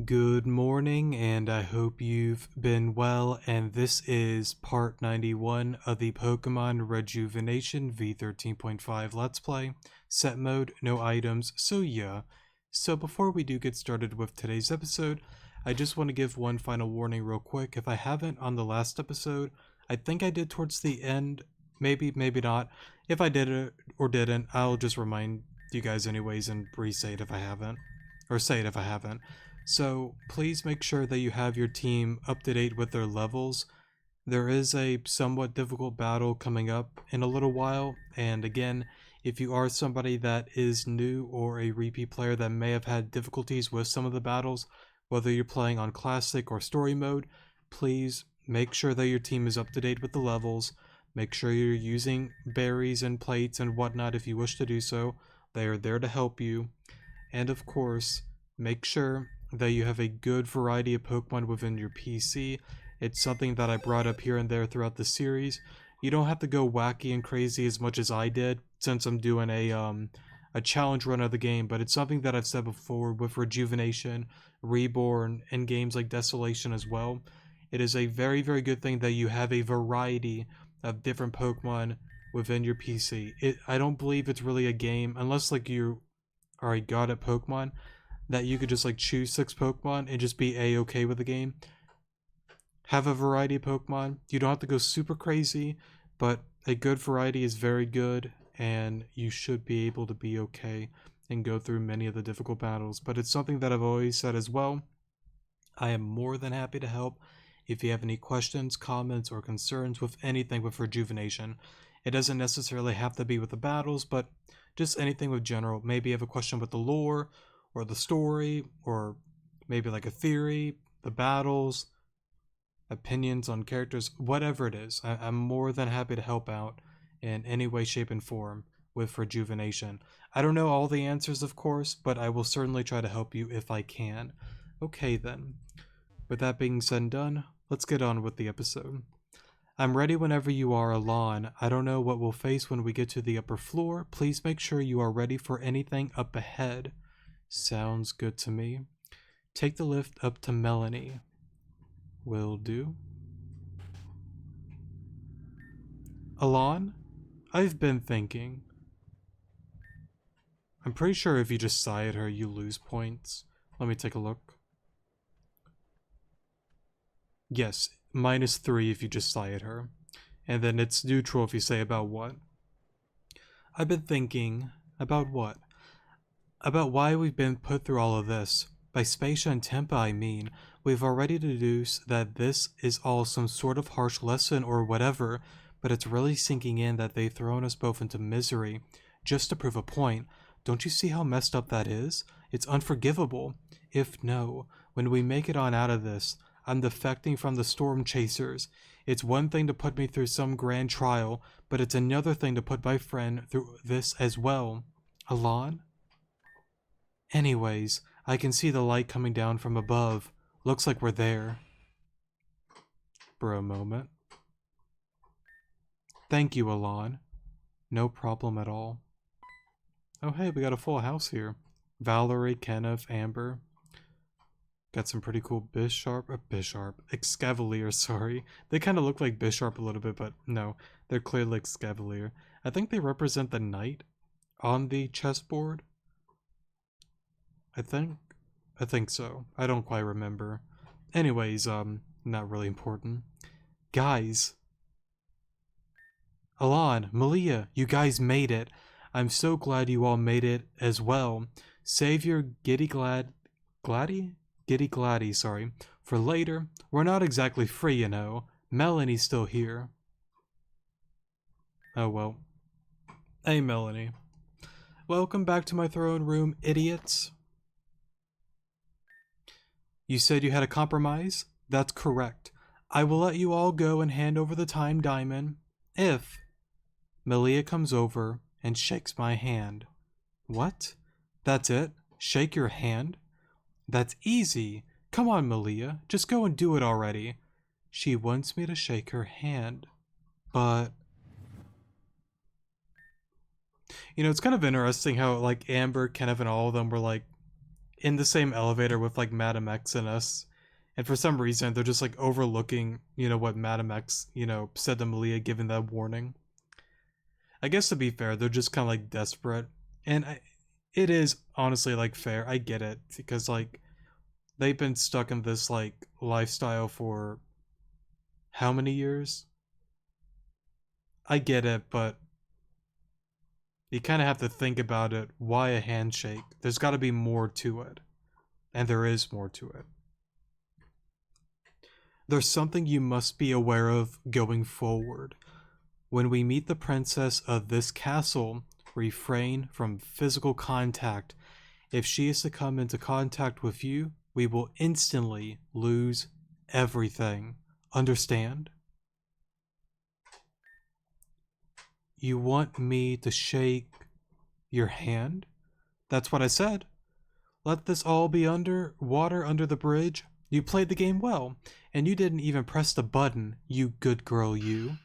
Good morning, and I hope you've been well, and this is part 91 of the Pokemon Rejuvenation V13.5 Let's Play. Set mode, no items, so yeah. So before we do get started with today's episode, I just want to give one final warning real quick. If I haven't on the last episode, I think I did towards the end, maybe not. If I did it or didn't, I'll just remind you guys anyways and re-say it if I haven't, or say it if I haven't. So please make sure that you have your team up to date with their levels. There is a somewhat difficult battle coming up in a little while, and again, if you are somebody that is new or a repeat player that may have had difficulties with some of the battles, whether you're playing on classic or story mode, please make sure that your team is up to date with the levels. Make sure you're using berries and plates and whatnot if you wish to do so. They are there to help you. And of course, make sure that you have a good variety of Pokemon within your PC. It's something that I brought up here and there throughout the series. You don't have to go wacky and crazy as much as I did, since I'm doing a challenge run of the game, but it's something that I've said before with Rejuvenation, Reborn, and games like Desolation as well. It is a very, very good thing that you have a variety of different Pokemon within your PC. I don't believe it's really a game, unless like you are a god at Pokemon, that you could just like choose 6 Pokemon and just be a-okay with the game. Have a variety of Pokemon. You don't have to go super crazy, but a good variety is very good, and you should be able to be okay and go through many of the difficult battles. But it's something that I've always said as well. I am more than happy to help if you have any questions, comments, or concerns with anything with Rejuvenation. It doesn't necessarily have to be with the battles, but just anything with general. Maybe you have a question with the lore, or the story, or maybe like a theory, the battles, opinions on characters, whatever it is. I'm more than happy to help out in any way, shape, and form with Rejuvenation. I don't know all the answers, of course, but I will certainly try to help you if I can. Okay then, with that being said and done, let's get on with the episode. I'm ready whenever you are, Alon. I don't know what we'll face when we get to the upper floor. Please make sure you are ready for anything up ahead. Sounds good to me. Take the lift up to Melanie. Will do. Alon, I've been thinking. I'm pretty sure if you just sigh at her, you lose points. Let me take a look. Yes, -3 if you just sigh at her. And then it's neutral if you say about what. I've been thinking. About what? About why we've been put through all of this. By Spacia and Tempa, I mean. We've already deduced that this is all some sort of harsh lesson or whatever, but it's really sinking in that they've thrown us both into misery just to prove a point. Don't you see how messed up that is? It's unforgivable. If no, when we make it on out of this, I'm defecting from the Storm Chasers. It's one thing to put me through some grand trial, but it's another thing to put my friend through this as well. Alon? Anyways, I can see the light coming down from above. Looks like we're there. For a moment. Thank you, Alon. No problem at all. Oh hey, we got a full house here. Valerie, Kenneth, Amber. Got some pretty cool Excavalier, sorry. They kind of look like Bisharp a little bit, but no, they're clearly Excavalier. I think they represent the knight on the chessboard. I think so. I don't quite remember. Anyways, not really important. Guys. Alon, Melia, you guys made it. I'm so glad you all made it as well. Save your Giddy Gladdy, sorry, for later. We're not exactly free, you know. Melanie's still here. Oh well. Hey, Melanie. Welcome back to my throne room, idiots. You said you had a compromise? That's correct. I will let you all go and hand over the time diamond if Melia comes over and shakes my hand. What? That's it? Shake your hand? That's easy. Come on, Melia. Just go and do it already. She wants me to shake her hand. But... You know, it's kind of interesting how, like, Amber, Kenneth, and all of them were, like, in the same elevator with like Madam X and us. And for some reason, they're just like overlooking, what Madam X, said to Melia, given that warning. I guess to be fair, they're just kind of like desperate. And it is honestly like fair. I get it. Because like they've been stuck in this like lifestyle for how many years? I get it, but you kind of have to think about it. Why a handshake? There's got to be more to it. And there is more to it. There's something you must be aware of going forward. When we meet the princess of this castle, refrain from physical contact. If she is to come into contact with you, we will instantly lose everything. Understand? You want me to shake your hand? That's what I said. Let this all be under water under the bridge. You played the game well, and you didn't even press the button, you good girl, you.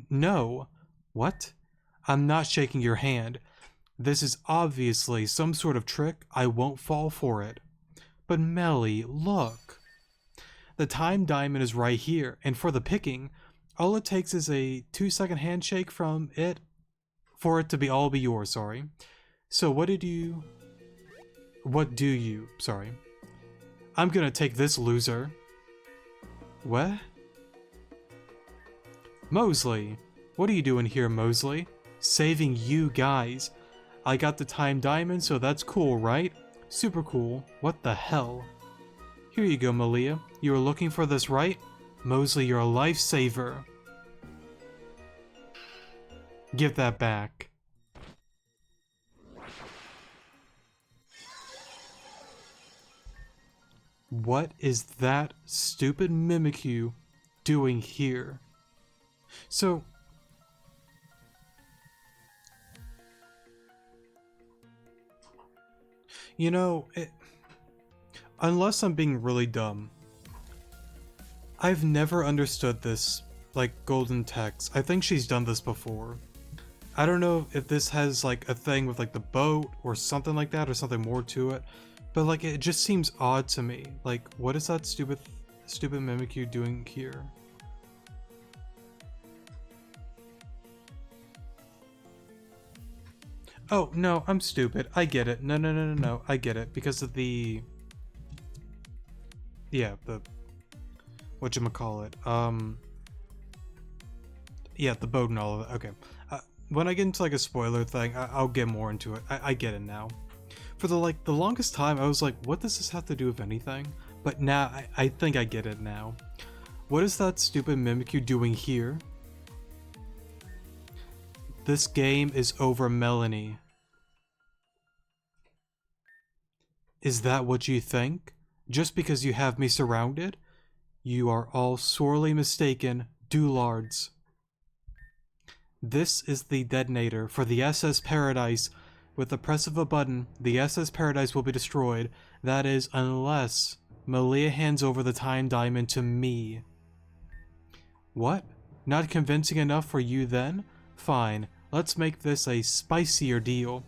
No. What? I'm not shaking your hand. This is obviously some sort of trick. I won't fall for it. But Melly, look. The time diamond is right here, and for the picking, all it takes is a 2-second handshake from it for it to all be yours, sorry. So what do you, sorry. I'm gonna take this loser. What? Mosley, what are you doing here, Mosley? Saving you guys. I got the time diamond, so that's cool, right? Super cool. What the hell? Here you go, Melia. You were looking for this, right? Mosley, you're a lifesaver. Give that back. What is that stupid Mimikyu doing here? So, unless I'm being really dumb, I've never understood this, like, golden text. I think she's done this before. I don't know if this has, like, a thing with, like, the boat or something like that or something more to it, but, like, it just seems odd to me. Like, what is that stupid Mimikyu doing here? Oh, no, I'm stupid. I get it. No. I get it. Because of the... Yeah, the... Whatchamacallit. Yeah, the boat and all of it. Okay. When I get into, like, a spoiler thing, I'll get more into it. I get it now. For the longest time, I was like, what does this have to do with anything? But now, I think I get it now. What is that stupid Mimikyu doing here? This game is over, Melanie. Is that what you think? Just because you have me surrounded? You are all sorely mistaken, doulards. This is the detonator for the SS Paradise. With the press of a button, the SS Paradise will be destroyed. That is, unless Melia hands over the time diamond to me. What? Not convincing enough for you then? Fine, let's make this a spicier deal.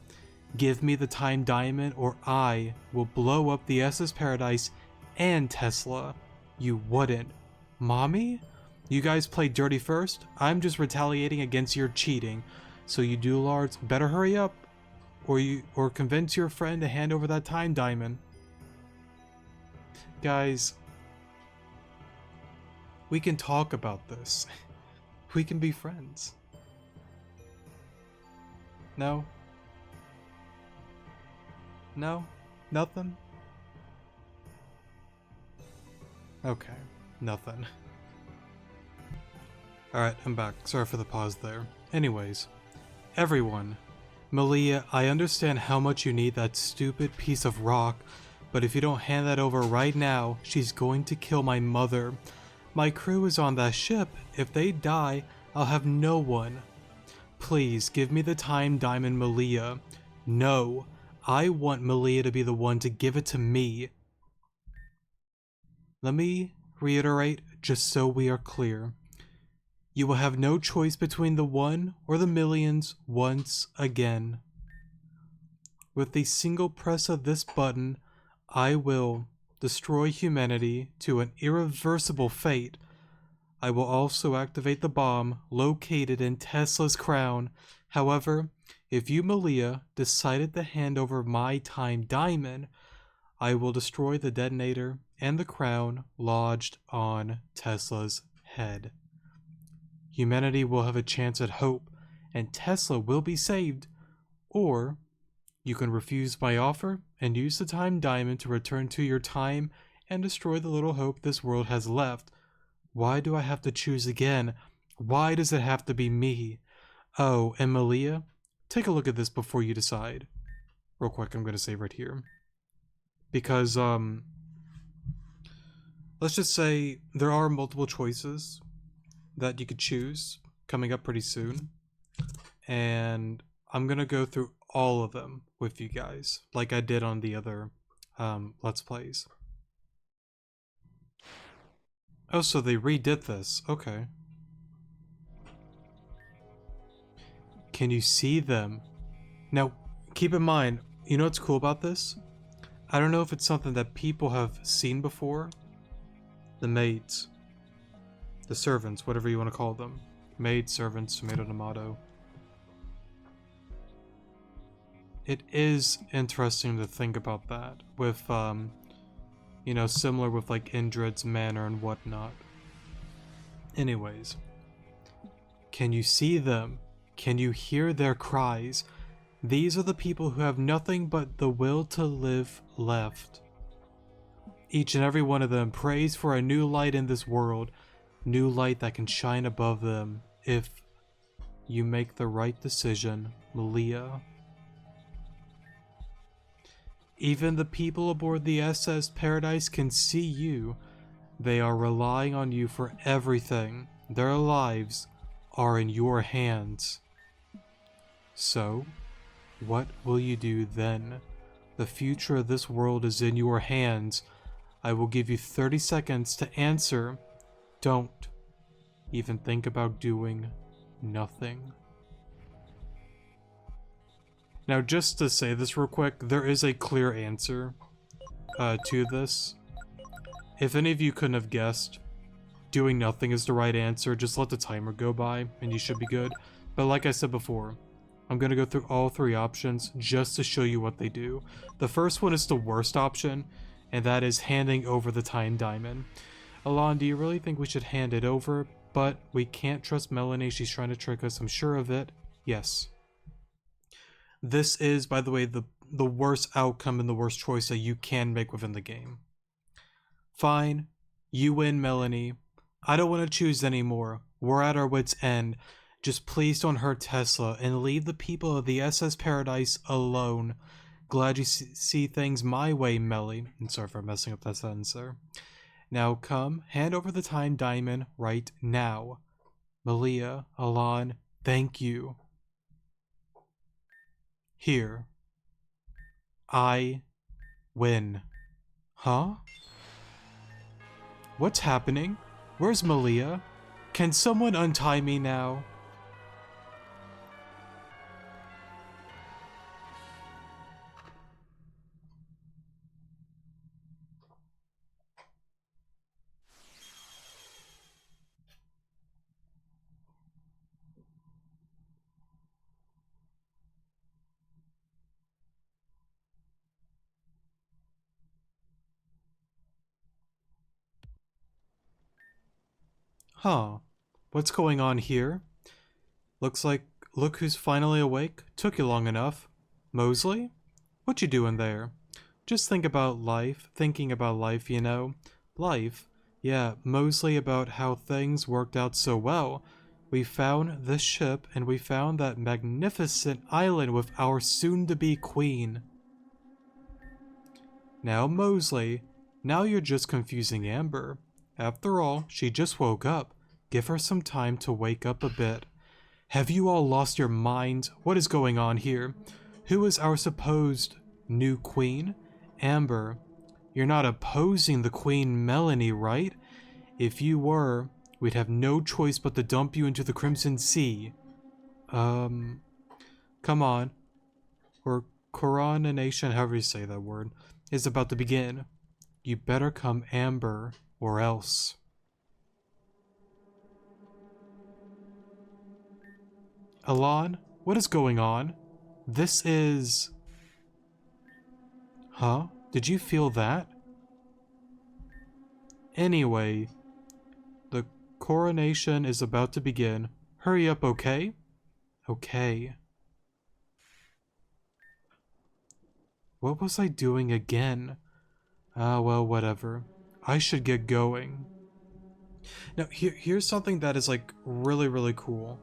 Give me the time diamond or I will blow up the SS Paradise and Tesla. You wouldn't. Mommy? You guys played dirty first? I'm just retaliating against your cheating. So you doulards better hurry up or convince your friend to hand over that time diamond. Guys, we can talk about this. We can be friends. No? No? Nothing? Okay, nothing. Alright, I'm back. Sorry for the pause there. Anyways, everyone, Melia, I understand how much you need that stupid piece of rock, but if you don't hand that over right now, she's going to kill my mother. My crew is on that ship. If they die, I'll have no one. Please, give me the time diamond, Melia. No, I want Melia to be the one to give it to me. Let me reiterate, just so we are clear. You will have no choice between the one or the millions once again. With the single press of this button, I will destroy humanity to an irreversible fate. I will also activate the bomb located in Tesla's crown. However, if you, Melia, decided to hand over my time diamond, I will destroy the detonator and the crown lodged on Tesla's head. Humanity will have a chance at hope, and Tesla will be saved. Or you can refuse my offer and use the time diamond to return to your time and destroy the little hope this world has left. Why do I have to choose again? Why does it have to be me? Oh, and Melia, take a look at this before you decide. Real quick, I'm going to save right here. Because, let's just say there are multiple choices that you could choose coming up pretty soon. And I'm going to go through all of them with you guys, like I did on the other Let's Plays. Oh, so they redid this. Okay. Can you see them? Now, keep in mind, you know what's cool about this? I don't know if it's something that people have seen before. The maids. The servants, whatever you want to call them. Maid, servants, tomato, tomato. It is interesting to think about that with, you know, similar with like Indrid's manor and whatnot. Anyways. Can you see them? Can you hear their cries? These are the people who have nothing but the will to live left. Each and every one of them prays for a new light in this world. New light that can shine above them if you make the right decision, Melia. Even the people aboard the SS Paradise can see you. They are relying on you for everything. Their lives are in your hands. So, what will you do then? The future of this world is in your hands. I will give you 30 seconds to answer. Don't even think about doing nothing. Now, just to say this real quick, there is a clear answer to this. If any of you couldn't have guessed, doing nothing is the right answer. Just let the timer go by and you should be good. But like I said before, I'm going to go through all three options just to show you what they do. The first one is the worst option, and that is handing over the time diamond. Alon, do you really think we should hand it over? But we can't trust Melanie, she's trying to trick us, I'm sure of it. Yes. This is, by the way, the worst outcome and the worst choice that you can make within the game. Fine, you win, Melanie. I don't want to choose anymore. We're at our wits' end. Just please don't hurt Tesla and leave the people of the SS Paradise alone. Glad you see things my way, Melly. And sorry for messing up that sentence there. Now come, hand over the time diamond right now. Melia, Alon, thank you. Here. I win. Huh? What's happening? Where's Melia? Can someone untie me now? Huh. What's going on here? Look who's finally awake. Took you long enough. Mosley? What you doing there? Just thinking about life, you know? Life? Yeah, mostly about how things worked out so well. We found this ship, and we found that magnificent island with our soon-to-be queen. Now, Mosley, now you're just confusing Amber. After all, she just woke up. Give her some time to wake up a bit. Have you all lost your minds? What is going on here? Who is our supposed new queen? Amber, you're not opposing the Queen Melanie, right? If you were, we'd have no choice but to dump you into the Crimson Sea. Come on. Or coronation, however you say that word. is about to begin. You better come, Amber, or else. Alon, what is going on? This is... Huh? Did you feel that? Anyway, the coronation is about to begin. Hurry up, okay? Okay. What was I doing again? Ah, well, whatever. I should get going. Now, here's something that is, like, really, really cool.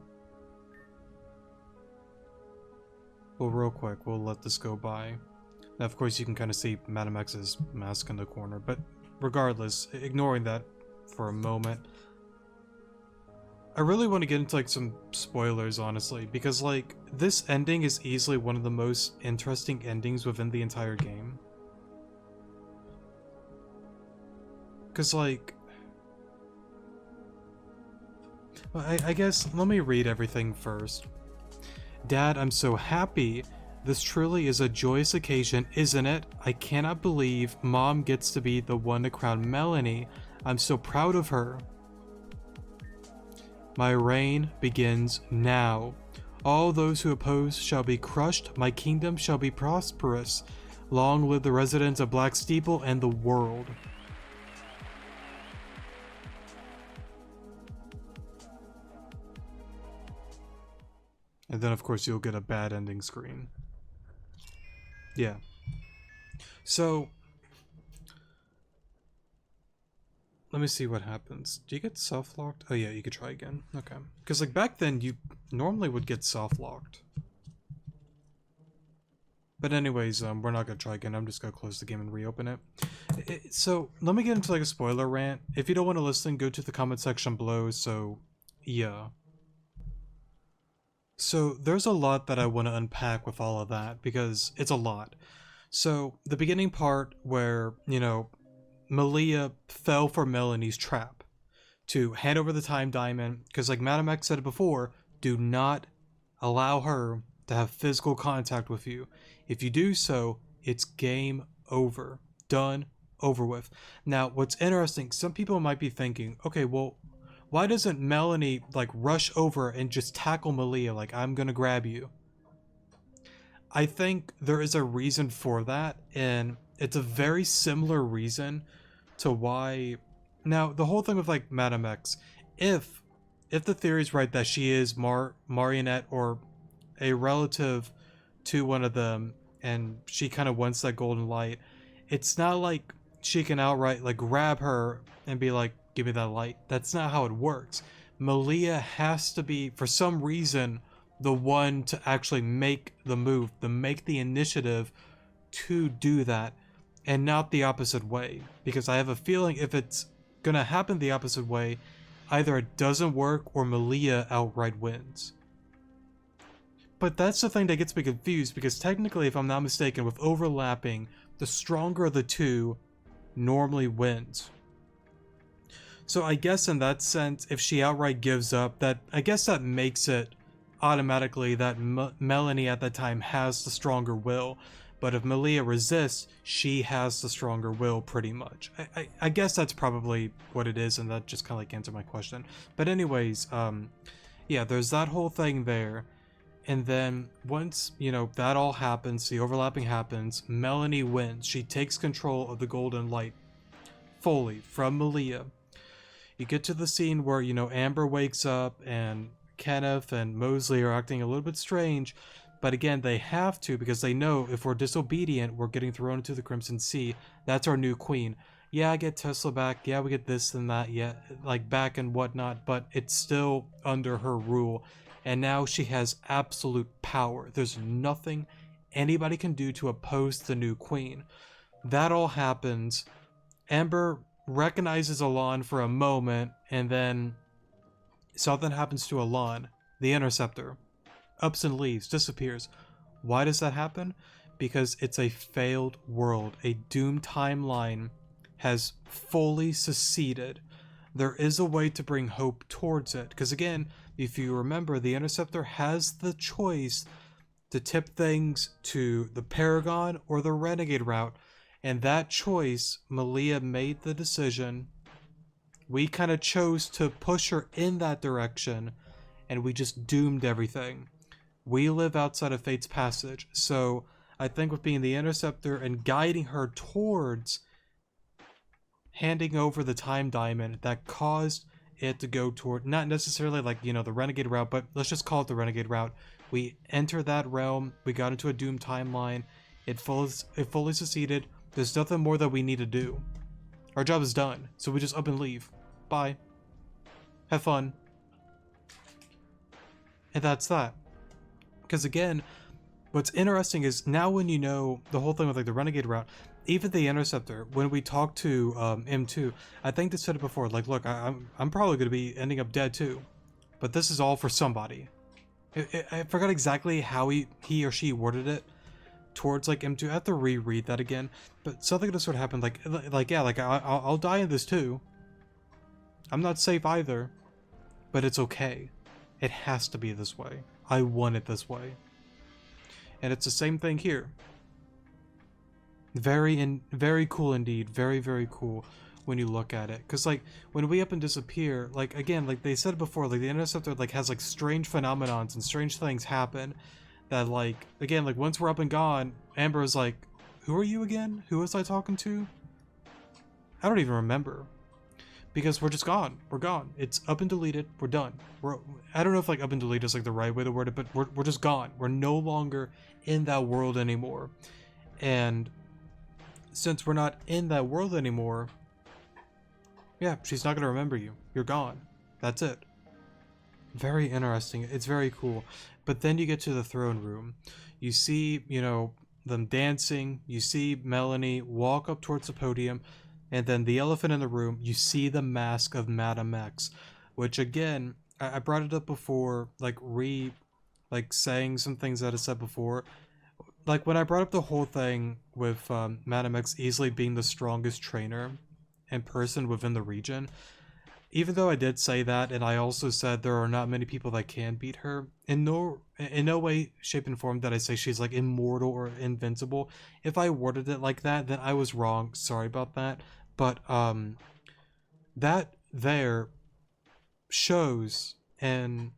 Well, real quick, we'll let this go by. Now, of course, you can kind of see Madame X's mask in the corner, but regardless, ignoring that for a moment, I really want to get into, like, some spoilers, honestly, because, like, this ending is easily one of the most interesting endings within the entire game. Because, like... Well, I guess, let me read everything first. Dad, I'm so happy. This truly is a joyous occasion, isn't it? I cannot believe Mom gets to be the one to crown Melanie. I'm so proud of her. My reign begins now. All those who oppose shall be crushed. My kingdom shall be prosperous. Long live the residents of Black Steeple and the world. And then, of course, you'll get a bad ending screen. Yeah. So, let me see what happens. Do you get soft-locked? Oh yeah, you could try again. Okay. Because, like, back then, you normally would get soft-locked. But anyways, we're not gonna try again. I'm just gonna close the game and reopen it. So, let me get into, like, a spoiler rant. If you don't want to listen, go to the comment section below, so, yeah. So there's a lot that I want to unpack with all of that, because it's a lot. So the beginning part where, you know, Melia fell for Melanie's trap to hand over the time diamond, because like Madame X said it before, do not allow her to have physical contact with you. If you do so, it's game over. Done, over with. Now, what's interesting, some people might be thinking, okay, well, why doesn't Melanie, like, rush over and just tackle Melia, like, I'm gonna grab you? I think there is a reason for that, and it's a very similar reason to why... Now, the whole thing with, like, Madame X, if the theory is right that she is marionette or a relative to one of them, and she kind of wants that golden light, it's not like she can outright, like, grab her and be like, give me that light. That's not how it works. Melia has to be, for some reason, the one to actually make the move, to make the initiative to do that, and not the opposite way. Because I have a feeling if it's gonna happen the opposite way, either it doesn't work or Melia outright wins. But that's the thing that gets me confused, because technically, if I'm not mistaken, with overlapping, the stronger of the two normally wins. So I guess in that sense, if she outright gives up, that I guess that makes it automatically that Melanie at that time has the stronger will. But if Melia resists, she has the stronger will pretty much. I guess that's probably what it is, and that just kind of like answered my question. But anyways, yeah, there's that whole thing there. And then once, you know, that all happens, the overlapping happens, Melanie wins. She takes control of the golden light fully from Melia. You get to the scene where, you know, Amber wakes up and Kenneth and Mosley are acting a little bit strange, but again, they have to, because they know if we're disobedient, we're getting thrown into the Crimson Sea. That's our new queen. Yeah, I get Tesla back. Yeah, we get this and that, yeah, like back and whatnot, but it's still under her rule. And now she has absolute power. There's nothing anybody can do to oppose the new queen. That all happens. Amber recognizes Alon for a moment, and then something happens to Alon, the Interceptor. Ups and leaves, disappears. Why does that happen? Because it's a failed world. A doomed timeline has fully seceded. There is a way to bring hope towards it. Because again, if you remember, the Interceptor has the choice to tip things to the Paragon or the Renegade route. And that choice, Melia made the decision. We kind of chose to push her in that direction, and we just doomed everything. We live outside of Fate's Passage, so I think with being the interceptor and guiding her towards handing over the time diamond, that caused it to go toward, not necessarily like, you know, the renegade route, but let's just call it the renegade route. We entered that realm, we got into a doomed timeline, it fully succeeded. There's nothing more that we need to do. Our job is done, so we just up and leave. Bye. Have fun. And that's that. Because again, what's interesting is now when you know the whole thing with like the renegade route, even the interceptor, when we talked to M2, I think they said it before, like, look, I'm probably going to be ending up dead too, but this is all for somebody. I forgot exactly how he or she worded it towards like M2. I have to reread that again, but something just sort of happened, like yeah, like I'll die in this too. I'm not safe either, but it's okay. It has to be this way. I want it this way. And it's the same thing here. Very cool indeed. Very cool when you look at it. Because like when we up and disappear, like again, like they said before, like the interceptor like has like strange phenomenons and strange things happen that like again, like once we're up and gone, Amber is like, who are you again? Who was I talking to? I don't even remember. Because we're just gone. We're gone. It's up and deleted. We're done. I don't know if like up and delete is like the right way to word it, but we're just gone. We're no longer in that world anymore. And since we're not in that world anymore, yeah, she's not going to remember you. You're gone. That's it. Very interesting. It's very cool. But then you get to the throne room. You see, you know, them dancing. You see Melanie walk up towards the podium. And then the elephant in the room, you see the mask of Madame X, which again, I brought it up before, like saying some things that I said before. Like when I brought up the whole thing with Madame X easily being the strongest trainer in person within the region, even though I did say that, and I also said there are not many people that can beat her, in no way, shape, and form that I say she's like immortal or invincible. If I worded it like that, then I was wrong. Sorry about that. But that there shows and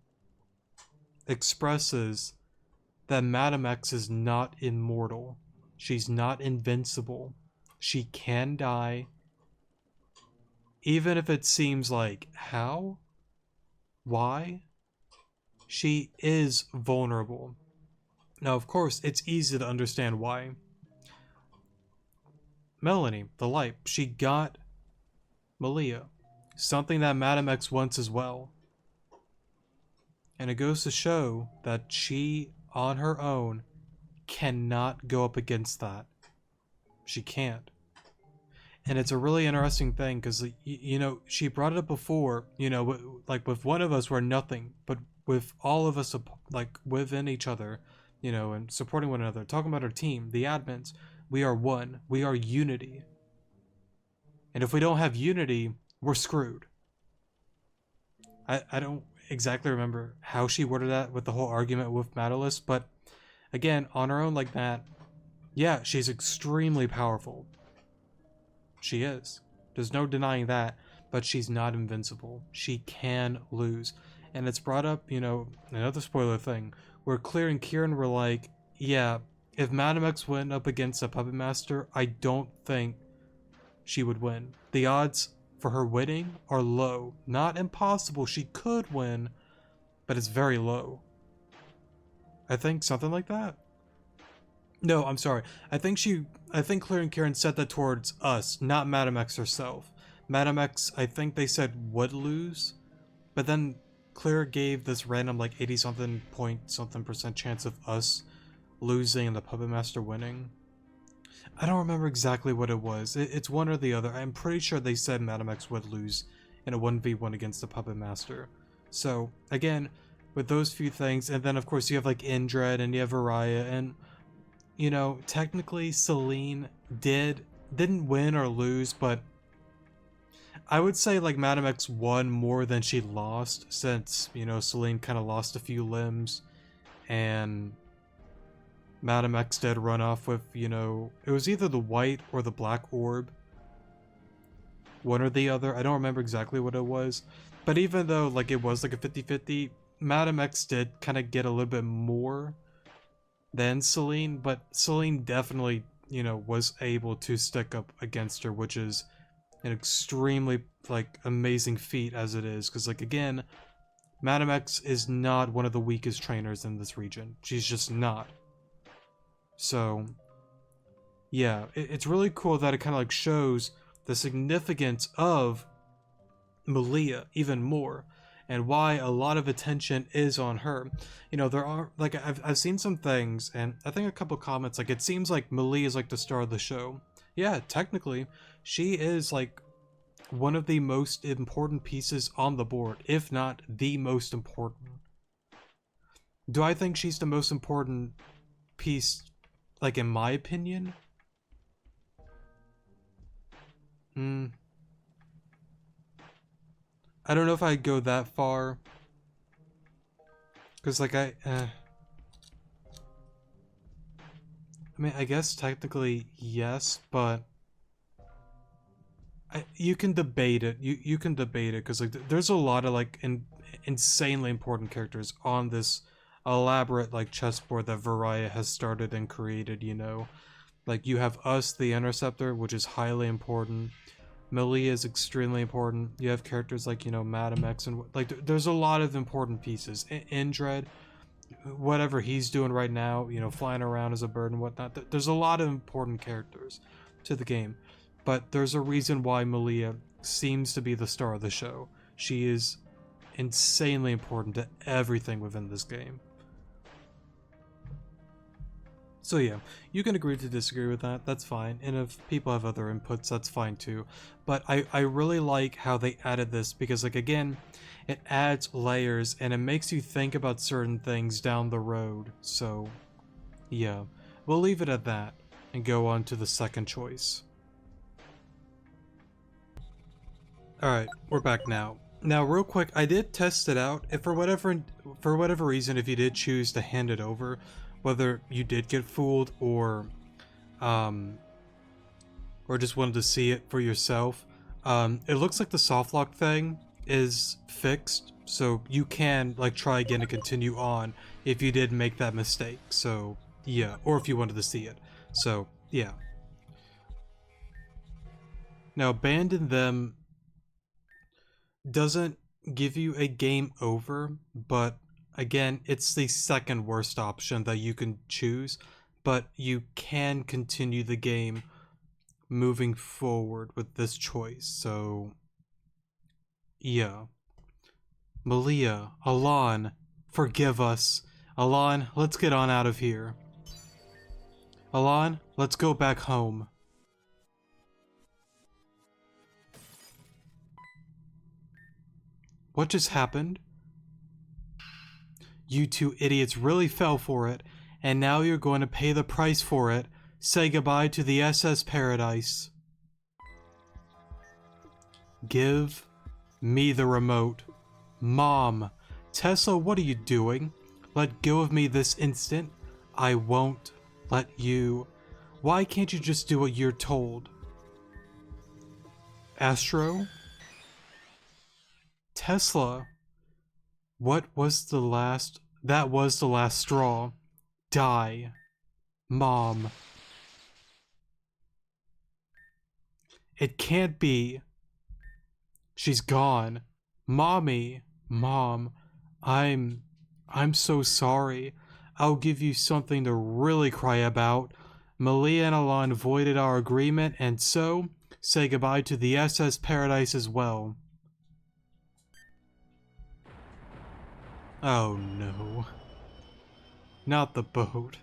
expresses that Madame X is not immortal. She's not invincible. She can die. Even if it seems like, how? Why? She is vulnerable. Now, of course, it's easy to understand why. Melanie, the light, she got Melia. Something that Madame X wants as well. And it goes to show that she, on her own, cannot go up against that. She can't. And it's a really interesting thing because, you know, she brought it up before, you know, like with one of us, we're nothing. But with all of us, like within each other, you know, and supporting one another, talking about our team, the admins, we are one. We are unity. And if we don't have unity, we're screwed. I don't exactly remember how she worded that with the whole argument with Madalis, but again, on her own like that, yeah, she's extremely powerful. She is. There's no denying that, but she's not invincible. She can lose. And it's brought up, you know, another spoiler thing, where Clear and Kieran were like, yeah, if Madame X went up against a Puppet Master, I don't think she would win. The odds for her winning are low. Not impossible, she could win, but it's very low. I think something like that. No, I'm sorry. I think Claire and Kieran said that towards us, not Madame X herself. Madame X, I think they said would lose, but then Claire gave this random like 80 something point something percent chance of us losing and the Puppet Master winning. I don't remember exactly what it was. It's one or the other. I'm pretty sure they said Madame X would lose in a 1v1 against the Puppet Master. So, again, with those few things, and then of course you have like Indred and you have Araya, and you know, technically Celine didn't win or lose, but I would say like Madame X won more than she lost, since, you know, Celine kind of lost a few limbs, and Madam X did run off with, you know, it was either the white or the black orb. One or the other. I don't remember exactly what it was. But even though, like, it was like a 50-50, Madam X did kind of get a little bit more than Celine, but Celine definitely, you know, was able to stick up against her, which is an extremely, like, amazing feat as it is. Because, like, again, Madam X is not one of the weakest trainers in this region. She's just not. So, yeah, it's really cool that it kind of, like, shows the significance of Melia even more, and why a lot of attention is on her. You know, there are, like, I've seen some things, and I think a couple comments, like, it seems like Melia is like the star of the show. Yeah, technically, she is like one of the most important pieces on the board, if not the most important. Do I think she's the most important piece, like, in my opinion? I don't know if I'd go that far. Because, like, I mean, I guess technically yes, but you can debate it. You can debate it, because, like, there's a lot of, like, insanely important characters on this elaborate, like, chessboard that Variety has started and created, you know? Like, you have us, the Interceptor, which is highly important. Melia is extremely important. You have characters like, you know, Madam X, and, like, there's a lot of important pieces. Indred, whatever he's doing right now, you know, flying around as a bird and whatnot. There's a lot of important characters to the game, but there's a reason why Melia seems to be the star of the show. She is insanely important to everything within this game. So yeah, you can agree to disagree with that, that's fine, and if people have other inputs, that's fine too. But I really like how they added this, because, like, again, it adds layers and it makes you think about certain things down the road. So yeah, we'll leave it at that and go on to the second choice. Alright, we're back now. Now, real quick, I did test it out. If for whatever reason, if you did choose to hand it over, whether you did get fooled or just wanted to see it for yourself, it looks like the softlock thing is fixed, so you can, like, try again to continue on if you did make that mistake. So yeah, or if you wanted to see it. So yeah. Now, abandon them doesn't give you a game over, but again, it's the second worst option that you can choose, but you can continue the game moving forward with this choice. So yeah. Melia, Alon, forgive us. Alon, let's get on out of here. Alon, let's go back home. What just happened? You two idiots really fell for it, and now you're going to pay the price for it. Say goodbye to the SS Paradise. Give me the remote. Mom, Tesla, what are you doing? Let go of me this instant. I won't let you. Why can't you just do what you're told? Astro? Tesla? What was the last? That was the last straw. Die. Mom. It can't be. She's gone. Mommy. Mom. I'm so sorry. I'll give you something to really cry about. Melia and Alon voided our agreement, and so say goodbye to the SS Paradise as well. Oh no. Not the boat.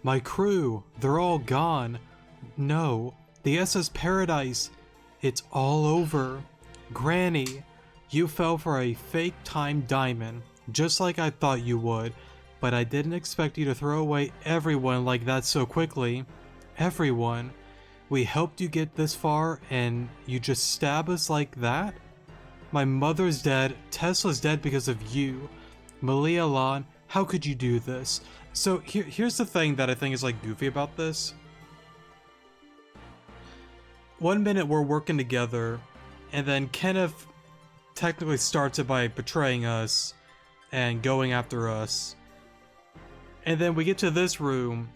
My crew, they're all gone. No, the SS Paradise. It's all over. Granny, you fell for a fake time diamond, just like I thought you would, but I didn't expect you to throw away everyone like that so quickly. Everyone. We helped you get this far, and you just stab us like that? My mother's dead, Tesla's dead because of you. Melia, Alon, How could you do this? So here's the thing that I think is like goofy about this. One minute we're working together, and then Kenneth technically starts it by betraying us and going after us. And then we get to this room,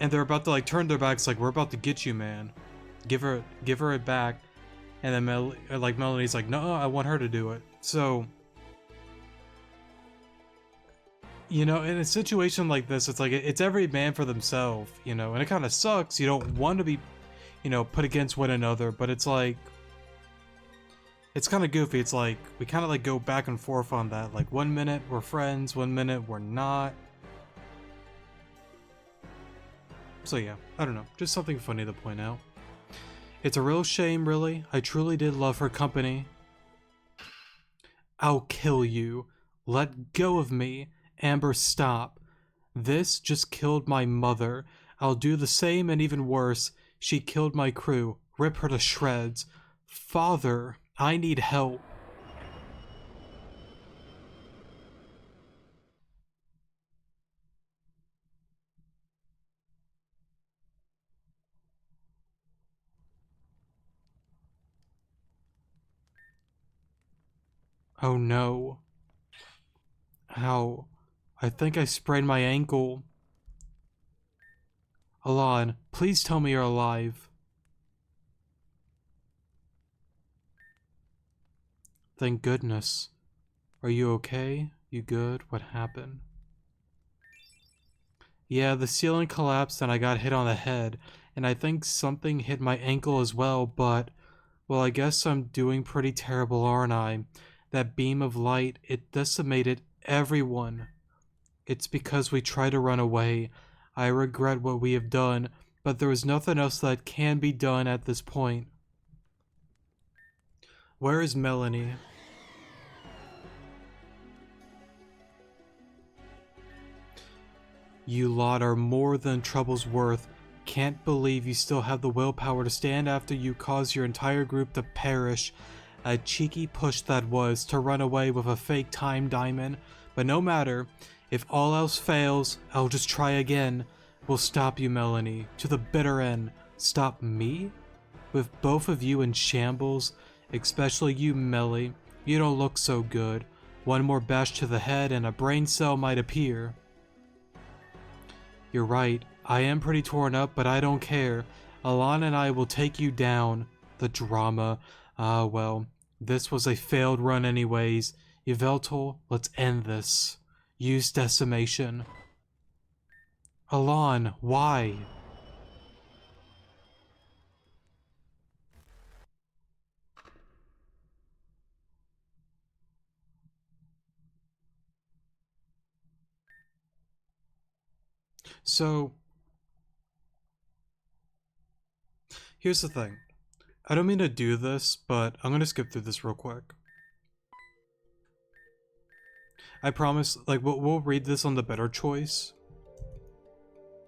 and they're about to like turn their backs, like, we're about to get you, man. Give her it back. And then Melanie's like, no, I want her to do it. So, you know, in a situation like this, it's like, it's every man for themselves, you know, and it kind of sucks. You don't want to be, you know, put against one another, but it's like, it's kind of goofy. It's like, we kind of like go back and forth on that. Like, 1 minute we're friends, 1 minute we're not. So yeah, I don't know, just something funny to point out. It's a real shame, really. I truly did love her company. I'll kill you. Let go of me. Amber, stop. This just killed my mother. I'll do the same and even worse. She killed my crew. Rip her to shreds. Father, I need help. Oh no. Ow. I think I sprained my ankle. Alon, please tell me you're alive. Thank goodness. Are you okay? You good? What happened? Yeah, the ceiling collapsed and I got hit on the head, and I think something hit my ankle as well, but, well, I guess I'm doing pretty terrible, aren't I? That beam of light, it decimated everyone. It's because we tried to run away. I regret what we have done, but there is nothing else that can be done at this point. Where is Melanie? You lot are more than trouble's worth. Can't believe you still have the willpower to stand after you caused your entire group to perish. A cheeky push that was, to run away with a fake time diamond. But no matter. If all else fails, I'll just try again. We'll stop you, Melanie. To the bitter end. Stop me? With both of you in shambles? Especially you, Melly. You don't look so good. One more bash to the head and a brain cell might appear. You're right, I am pretty torn up, but I don't care. Alon and I will take you down. The drama. Ah, well, this was a failed run anyways. Yveltal, let's end this. Use decimation. Alon, why? So, here's the thing. I don't mean to do this, but I'm gonna skip through this real quick. I promise, like, we'll read this on the better choice.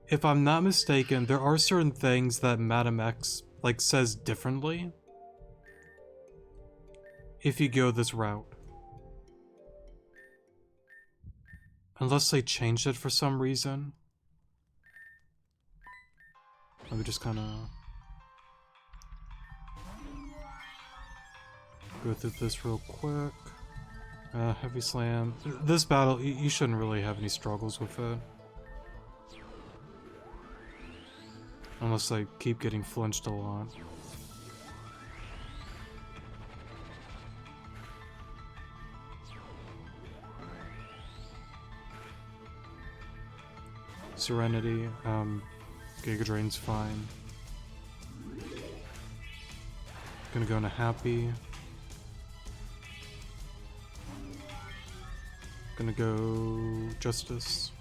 If I'm not mistaken, there are certain things that Madam X, like, says differently if you go this route. Unless they changed it for some reason. Let me just kind of go through this real quick. Heavy slam. This battle, you shouldn't really have any struggles with it. Unless I keep getting flinched a lot. Serenity, Giga Drain's fine. Gonna go into Happy. Gonna go Justice.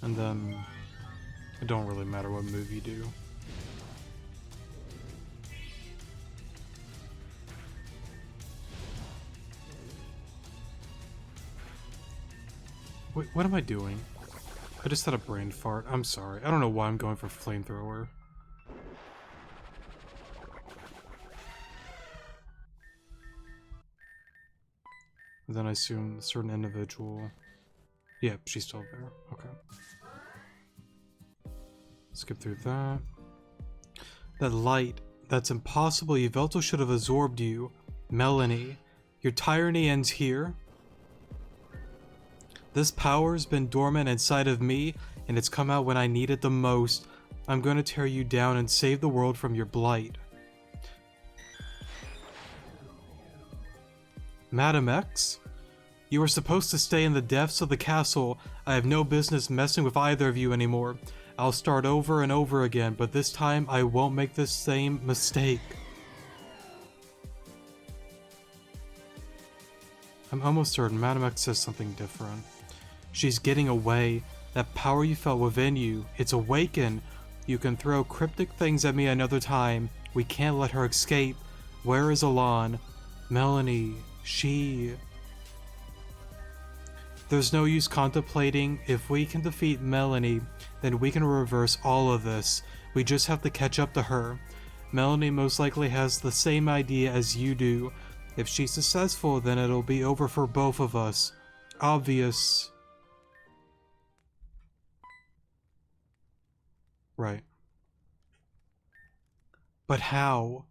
And then it don't really matter what move you do. Wait, what am I doing? I just had a brain fart. I'm sorry. I don't know why I'm going for flamethrower. And then I assume a certain individual. Yep, she's still there. Okay. Skip through that. That light. That's impossible. Yveltal should have absorbed you. Melanie. Your tyranny ends here. This power's been dormant inside of me, and it's come out when I need it the most. I'm gonna tear you down and save the world from your blight. Madam X? You were supposed to stay in the depths of the castle. I have no business messing with either of you anymore. I'll start over and over again, but this time I won't make the same mistake. I'm almost certain Madam X says something different. She's getting away. That power you felt within you, it's awakened. You can throw cryptic things at me another time. We can't let her escape. Where is Alon? Melanie, she... There's no use contemplating. If we can defeat Melanie, then we can reverse all of this. We just have to catch up to her. Melanie most likely has the same idea as you do. If she's successful, then it'll be over for both of us. Obvious. Right. But how?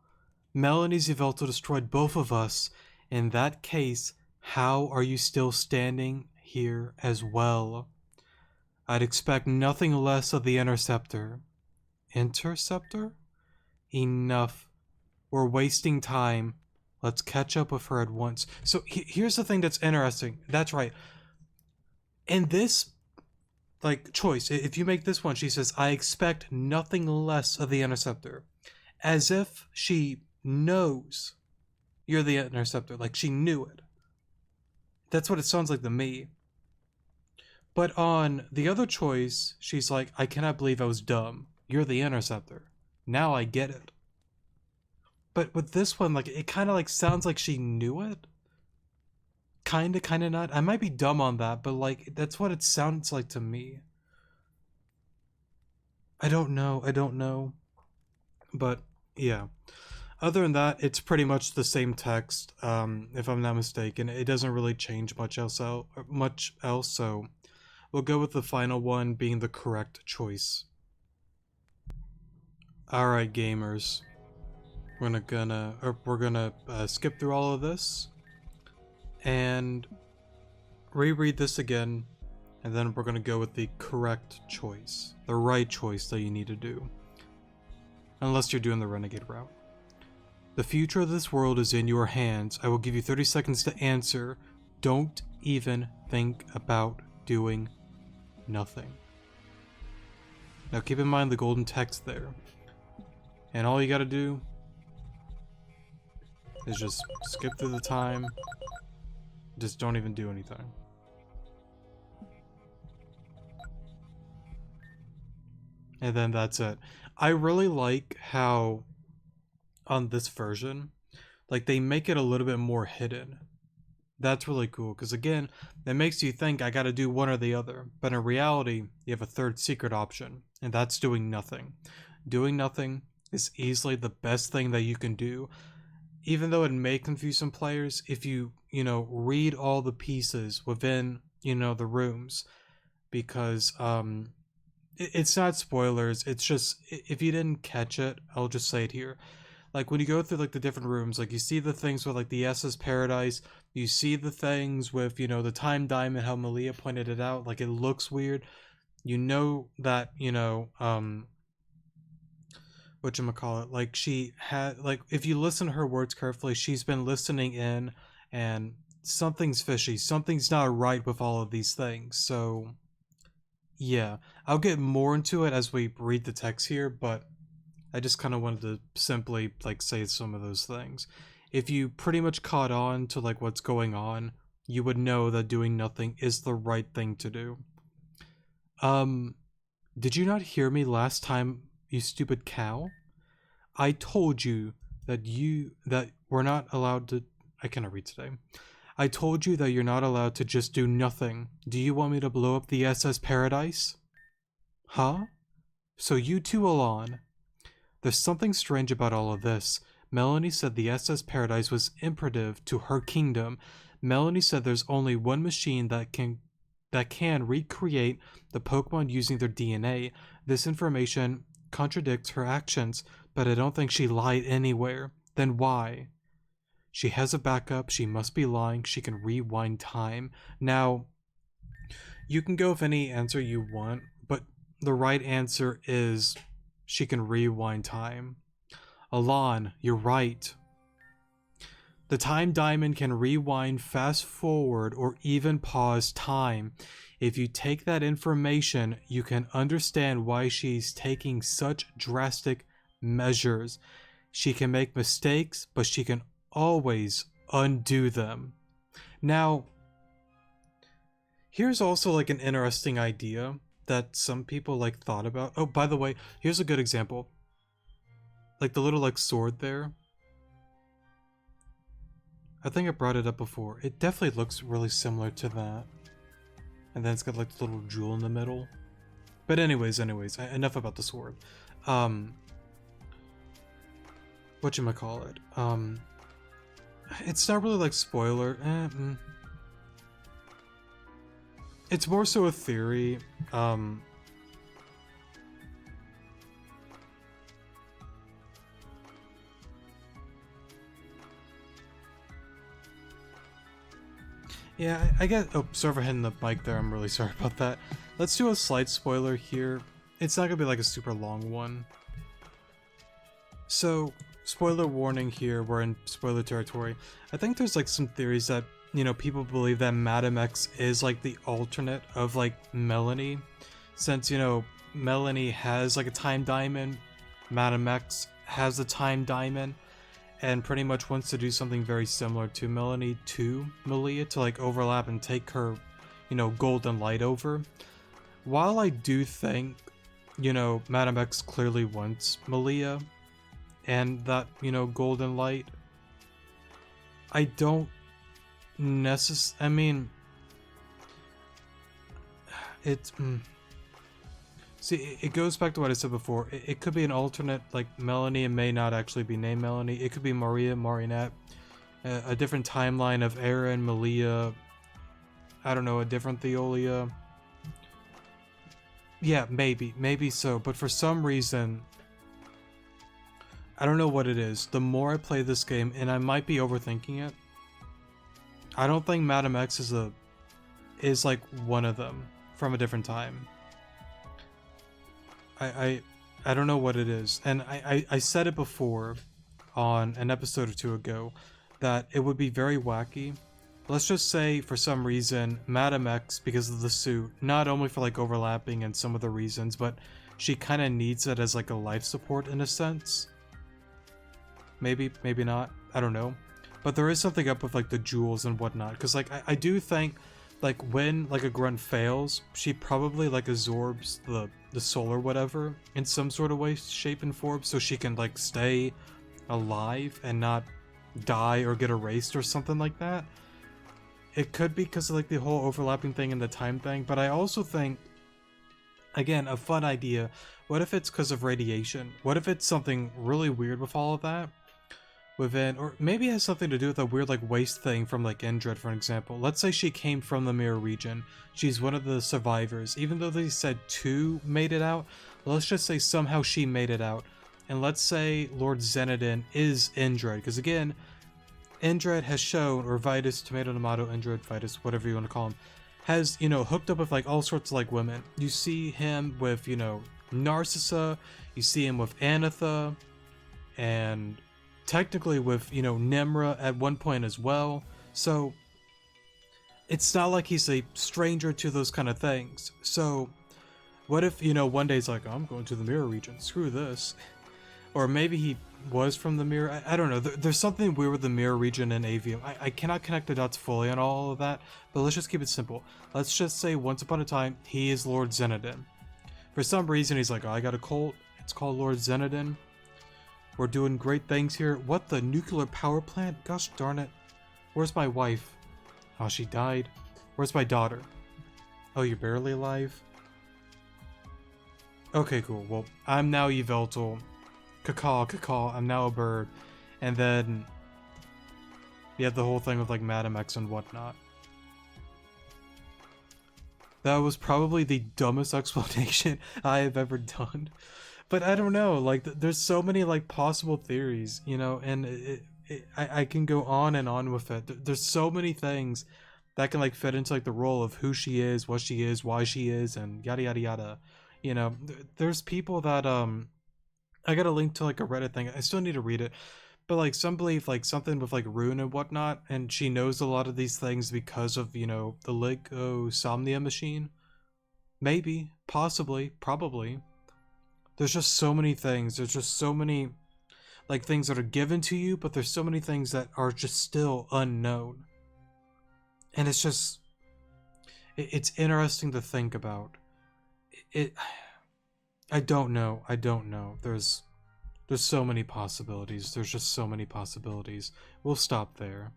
Melanie's Yveltal destroyed both of us. In that case, how are you still standing here as well? I'd expect nothing less of the Interceptor. Interceptor? Enough. We're wasting time. Let's catch up with her at once. So here's the thing that's interesting. That's right. In this choice, if you make this one, she says, I expect nothing less of the Interceptor. As if she knows you're the Interceptor. Like she knew it. That's what it sounds like to me. But on the other choice, she's like, I cannot believe I was dumb. You're the Interceptor. Now I get it. But with this one, it kind of sounds like she knew it. Kind of not. I might be dumb on that, but that's what it sounds like to me. I don't know. But yeah. Other than that, it's pretty much the same text, if I'm not mistaken. It doesn't really change much else, so we'll go with the final one being the correct choice. Alright, gamers. We're gonna skip through all of this and reread this again, and then we're gonna go with the correct choice, the right choice that you need to do, unless you're doing the renegade route. The future of this world is in your hands. I will give you 30 seconds to answer. Don't even think about doing nothing. Now keep in mind the golden text there, and all you gotta do is just skip through the time. Just don't even do anything. And then that's it. I really like how on this version, they make it a little bit more hidden. That's really cool, because again, it makes you think I gotta do one or the other. But in reality, you have a third secret option, and that's doing nothing. Doing nothing is easily the best thing that you can do. Even though it may confuse some players, if you, read all the pieces within, the rooms, because it's not spoilers, it's just, if you didn't catch it, I'll just say it here. When you go through the different rooms, you see the things with the S's Paradise, you see the things with, the Time Diamond, how Melia pointed it out, it looks weird. You know that, whatchamacallit, she had, if you listen to her words carefully, she's been listening in, and something's fishy, something's not right with all of these things. So yeah, I'll get more into it as we read the text here, but I just kind of wanted to simply say some of those things. If you pretty much caught on to what's going on, you would know that doing nothing is the right thing to do. Did you not hear me last time, you stupid cow? I told you that we're not allowed to. I cannot read today. I told you that you're not allowed to just do nothing. Do you want me to blow up the SS Paradise? Huh? So you two Alon. There's something strange about all of this. Melanie said the SS Paradise was imperative to her kingdom. Melanie said there's only one machine that can recreate the Pokemon using their DNA. This information contradicts her actions, but I don't think she lied anywhere. Then why? She has a backup. She must be lying. She can rewind time. Now, you can go with any answer you want, but the right answer is she can rewind time. Alon, you're right. The time diamond can rewind, fast forward, or even pause time. If you take that information, you can understand why she's taking such drastic measures. She can make mistakes, but she can always undo them. Now, here's also like an interesting idea that some people like thought about. Oh, by the way, here's a good example. Like the little like sword there. I think I brought it up before. It definitely looks really similar to that. And then it's got like the little jewel in the middle. But anyways, enough about the sword. Whatchamacallit? It's not really like spoiler. It's more so a theory. Yeah, I guess. Oh, sorry for hitting the mic there. I'm really sorry about that. Let's do a slight spoiler here. It's not gonna be like a super long one. So, spoiler warning here. We're in spoiler territory. I think there's like some theories that, you know, people believe that Madam X is like the alternate of like Melanie. Since, you know, Melanie has like a time diamond, Madam X has a time diamond, and pretty much wants to do something very similar to Melanie to Melia to like overlap and take her, you know, golden light over. While I do think, you know, Madam X clearly wants Melia and that, you know, golden light, I don't I mean, it's see, it goes back to what I said before. It could be an alternate, like Melanie and may not actually be named Melanie. It could be Maria, Marinette, a different timeline of Aaron, Melia, I don't know, a different Theolia. Yeah, maybe so, but for some reason, I don't know what it is. The more I play this game, and I might be overthinking it, I don't think Madam X is like one of them from a different time. I don't know what it is, and I said it before on an episode or two ago that it would be very wacky. Let's just say for some reason Madam X, because of the suit, not only for like overlapping and some of the reasons, but she kind of needs it as like a life support in a sense. Maybe not, I don't know, but there is something up with like the jewels and whatnot, because like I do think like when like a grunt fails, she probably like absorbs the soul or whatever in some sort of way, shape and form, so she can like stay alive and not die or get erased or something like that. It could be because of like the whole overlapping thing and the time thing, but I also think, again, a fun idea, what if it's because of radiation? What if it's something really weird with all of that? Within, or maybe it has something to do with a weird like waste thing from like Indred, for example. Let's say she came from the mirror region. She's one of the survivors. Even though they said 2 made it out, let's just say somehow she made it out. And let's say Lord Zenodin is Indred, because again, Indred has shown, or Vitus, tomato, Indred, Vitus, whatever you want to call him, has, you know, hooked up with like all sorts of like women. You see him with, you know, Narcissa, you see him with Anatha, and technically with, you know, Nimra at one point as well. So it's not like he's a stranger to those kind of things. So what if, you know, one day he's like, I'm going to the mirror region, screw this. Or maybe he was from the mirror. I don't know. There's something weird with the mirror region in Avium. I cannot connect the dots fully on all of that, but let's just keep it simple. Let's just say once upon a time, he is Lord Zenodin. For some reason, he's like, oh, I got a cult. It's called Lord Zenodin. We're doing great things here. What, the nuclear power plant? Gosh darn it. Where's my wife? Oh, she died. Where's my daughter? Oh, you're barely alive? Okay, cool. Well, I'm now Yveltal. Caw, I'm now a bird. And then you have the whole thing with like Madam X and whatnot. That was probably the dumbest explanation I have ever done. But I don't know, like there's so many like possible theories, you know, and I can go on and on with it. There's so many things that can like fit into like the role of who she is, what she is, why she is, and yada yada yada. You know, there's people that I got a link to like a Reddit thing. I still need to read it, but like some believe like something with like Rune and whatnot, and she knows a lot of these things because of, you know, the Somnia machine. Maybe, possibly, probably. There's just so many things. There's just so many like things that are given to you, but there's so many things that are just still unknown. And it's just it's interesting to think about. I don't know. I don't know. There's so many possibilities. There's just so many possibilities. We'll stop there.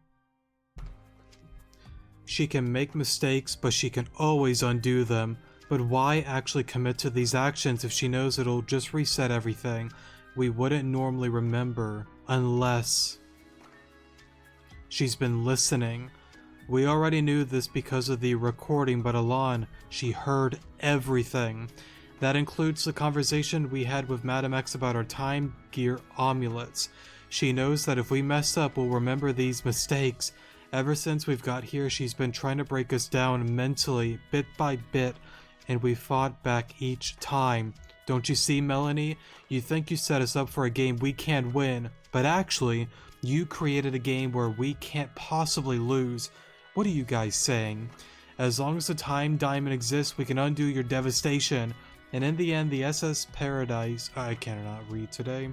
She can make mistakes, but she can always undo them. But why actually commit to these actions if she knows it'll just reset everything we wouldn't normally remember unless she's been listening? We already knew this because of the recording, but Alon, she heard everything. That includes the conversation we had with Madam X about our time gear amulets. She knows that if we mess up, we'll remember these mistakes. Ever since we've got here, she's been trying to break us down mentally, bit by bit, and we fought back each time. Don't you see, Melanie? You think you set us up for a game we can't win, but actually, you created a game where we can't possibly lose. What are you guys saying? As long as the time diamond exists, we can undo your devastation. And in the end, the SS Paradise, I cannot read today.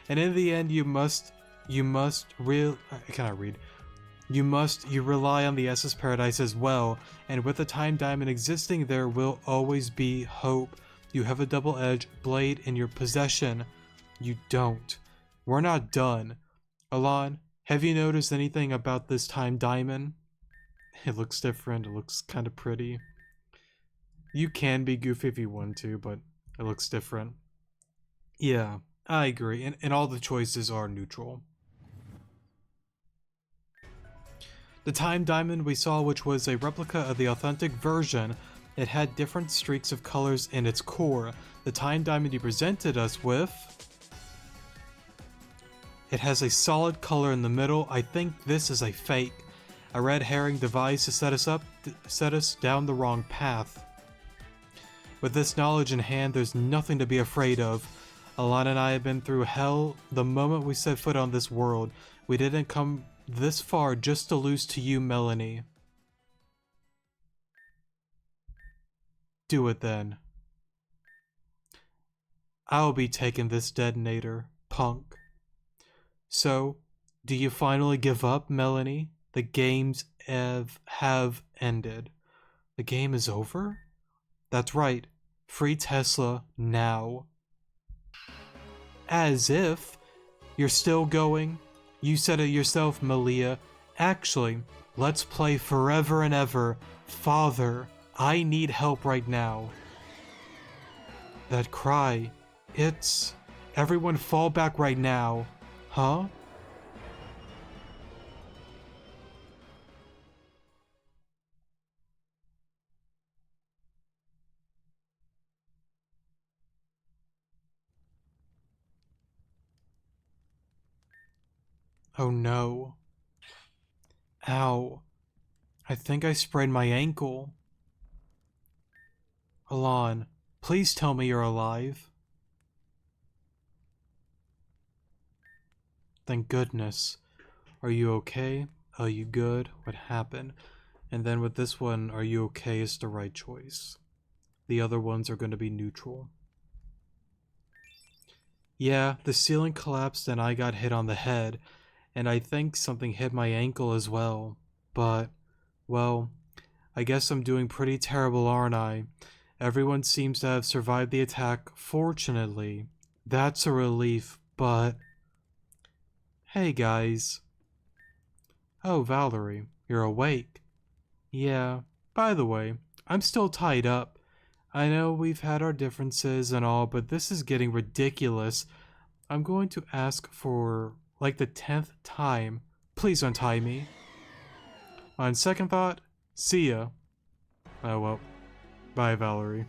And in the end, you rely on the SS Paradise as well. And with the time diamond existing, there will always be hope. You have a double-edged blade in your possession. You don't. We're not done. Alon, have you noticed anything about this time diamond? It looks different. It looks kind of pretty. You can be goofy if you want to, but it looks different. Yeah, I agree. And all the choices are neutral. The time diamond we saw, which was a replica of the authentic version, it had different streaks of colors in its core. The time diamond you presented us with, it has a solid color in the middle. I think this is a fake. A red herring device to set us down the wrong path. With this knowledge in hand, there's nothing to be afraid of. Alana and I have been through hell the moment we set foot on this world. We didn't come this far just to lose to you, Melanie. Do it then. I'll be taking this detonator, punk. So, do you finally give up, Melanie? The games have ended. The game is over? That's right. Free Tesla now. As if. You're still going? You said it yourself, Melia. Actually, let's play forever and ever. Father, I need help right now. That cry. It's... Everyone fall back right now. Huh? Oh no. Ow. I think I sprained my ankle. Alon, please tell me you're alive. Thank goodness. Are you okay? Are you good? What happened? And then with this one, are you okay is the right choice. The other ones are going to be neutral. Yeah, the ceiling collapsed and I got hit on the head, and I think something hit my ankle as well. But, well, I guess I'm doing pretty terrible, aren't I? Everyone seems to have survived the attack, fortunately. That's a relief, but... Hey guys. Oh, Valerie, you're awake. Yeah, by the way, I'm still tied up. I know we've had our differences and all, but this is getting ridiculous. I'm going to ask for, like, the 10th time. Please untie me. On second thought, see ya. Oh well. Bye, Valerie.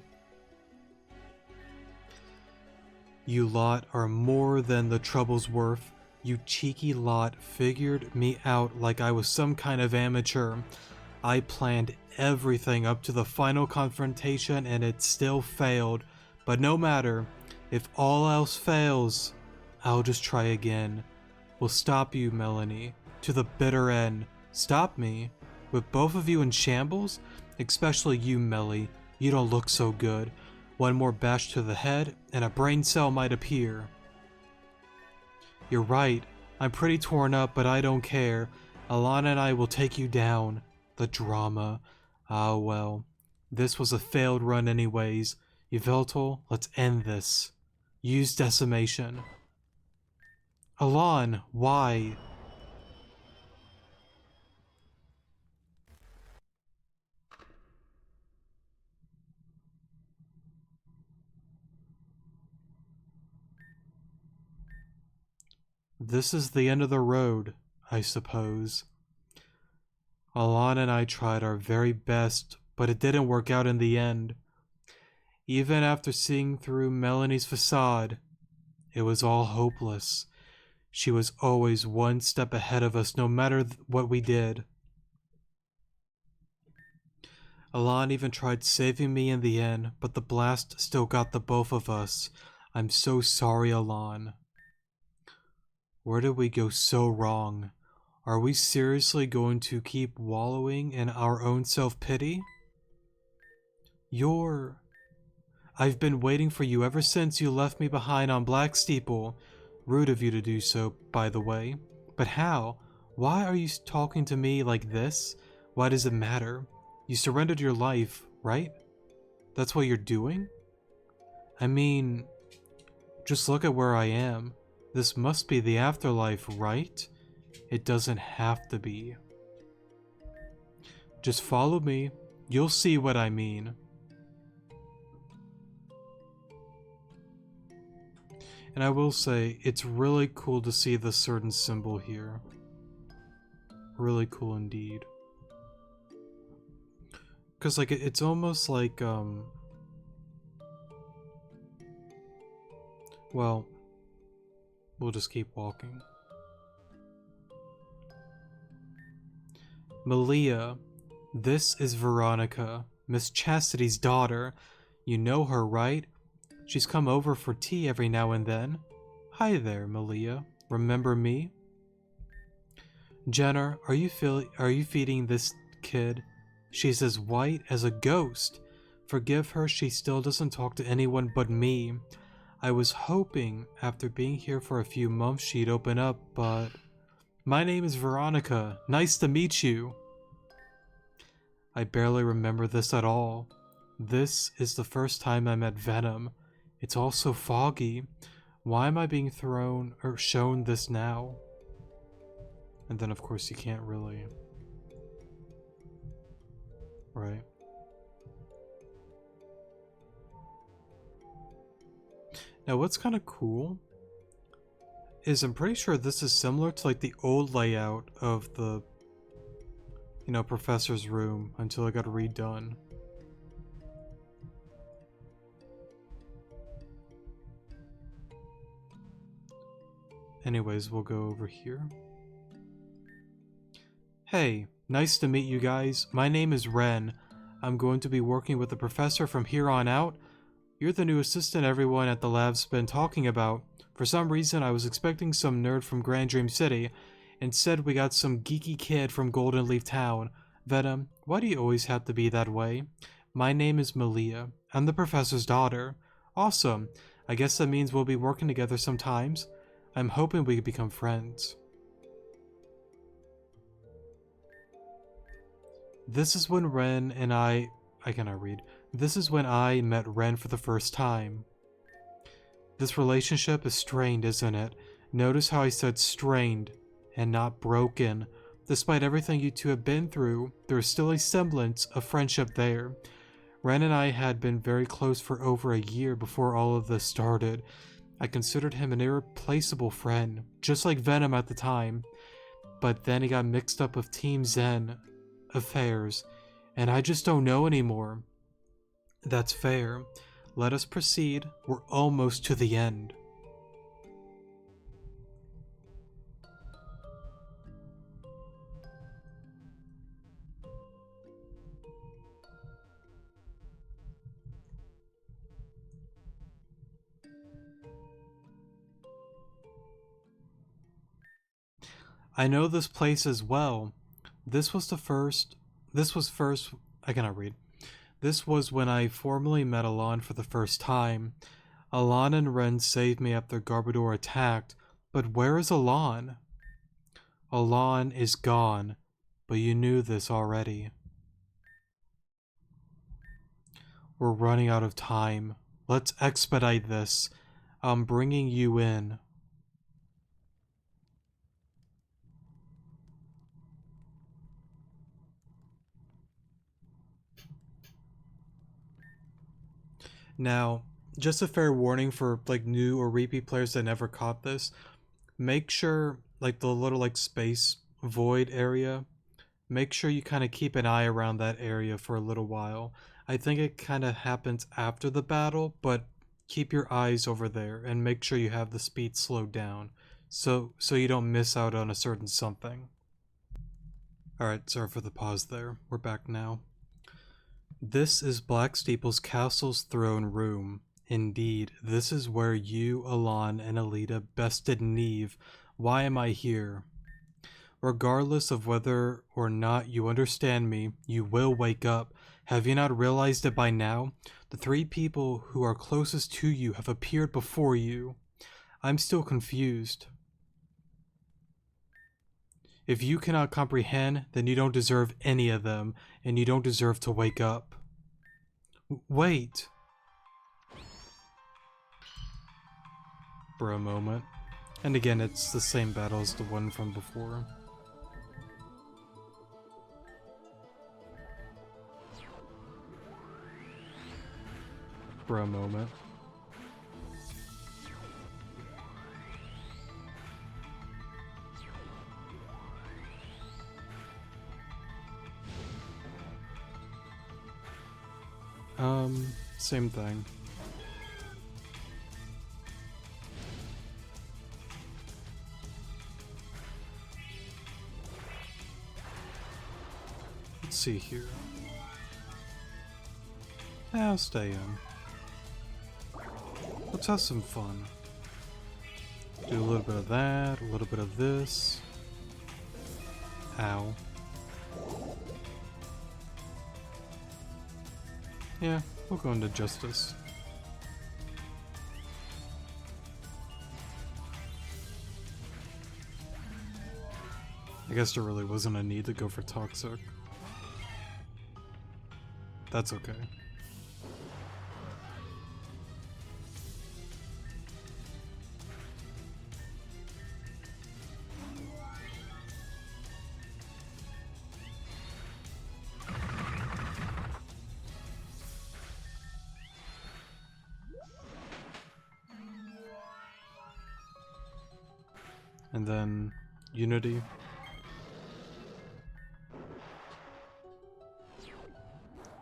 You lot are more than the trouble's worth. You cheeky lot figured me out like I was some kind of amateur. I planned everything up to the final confrontation and it still failed. But no matter, if all else fails, I'll just try again. We'll stop you, Melanie, to the bitter end. Stop me? With both of you in shambles? Especially you, Melly. You don't look so good. One more bash to the head, and a brain cell might appear. You're right. I'm pretty torn up, but I don't care. Alana and I will take you down. The drama. Ah, well. This was a failed run anyways. Yveltal, let's end this. Use decimation. Alan, why? This is the end of the road, I suppose. Alan and I tried our very best, but it didn't work out in the end. Even after seeing through Melanie's facade, it was all hopeless. She was always one step ahead of us no matter what we did. Alan even tried saving me in the end, but the blast still got the both of us. I'm so sorry, Alan. Where did we go so wrong? Are we seriously going to keep wallowing in our own self-pity? I've been waiting for you ever since you left me behind on Black Steeple. Rude of you to do so, by the way. But how? Why are you talking to me like this? Why does it matter? You surrendered your life, right? That's what you're doing? I mean, just look at where I am. This must be the afterlife, right? It doesn't have to be. Just follow me. You'll see what I mean. And I will say, it's really cool to see the certain symbol here. Really cool indeed. Because, like, it's almost like, well, we'll just keep walking. Melia, this is Veronica, Miss Chastity's daughter. You know her, right? She's come over for tea every now and then. Hi there, Melia. Remember me? Jenner, are you feeding this kid? She's as white as a ghost. Forgive her, she still doesn't talk to anyone but me. I was hoping, after being here for a few months, she'd open up, but... My name is Veronica. Nice to meet you. I barely remember this at all. This is the first time I met Venom. It's all so foggy. Why am I being shown this now? And then of course you can't really... Right. Now what's kind of cool is I'm pretty sure this is similar to like the old layout of the, you know, professor's room until it got redone. Anyways, we'll go over here. Hey, nice to meet you guys. My name is Ren. I'm going to be working with the professor from here on out. You're the new assistant everyone at the lab's been talking about. For some reason, I was expecting some nerd from Grand Dream City. Instead, we got some geeky kid from Golden Leaf Town. Venom, why do you always have to be that way? My name is Melia. I'm the professor's daughter. Awesome. I guess that means we'll be working together sometimes. I'm hoping we can become friends. This is when Ren and I cannot read. This is when I met Ren for the first time. This relationship is strained, isn't it? Notice how I said strained and not broken. Despite everything you two have been through, there is still a semblance of friendship there. Ren and I had been very close for over a year before all of this started. I considered him an irreplaceable friend, just like Venom at the time. But then he got mixed up with Team Zen affairs, and I just don't know anymore. That's fair. Let us proceed. We're almost to the end. I know this place as well. This was first, I cannot read. This was when I formally met Alon for the first time. Alon and Ren saved me after Garbodor attacked, but where is Alon? Alon is gone, but you knew this already. We're running out of time. Let's expedite this. I'm bringing you in. Now, just a fair warning for like new or repeat players that never caught this. Make sure like the little like space void area, make sure you kind of keep an eye around that area for a little while. I think it kind of happens after the battle, but keep your eyes over there and make sure you have the speed slowed down so you don't miss out on a certain something. Alright, sorry for the pause there. We're back now. This is Black Steeple's castle's throne room. Indeed, this is where you, Alon, and Alita bested Neve. Why am I here? Regardless of whether or not you understand me, you will wake up. Have you not realized it by now? The three people who are closest to you have appeared before you. I'm still confused. If you cannot comprehend, then you don't deserve any of them, and you don't deserve to wake up. Wait! For a moment. And again, it's the same battle as the one from before. For a moment. Same thing. Let's see here. I'll stay in. Let's have some fun. Do a little bit of that, a little bit of this. Ow. Yeah, we'll go into justice. I guess there really wasn't a need to go for toxic. That's okay. And then Unity.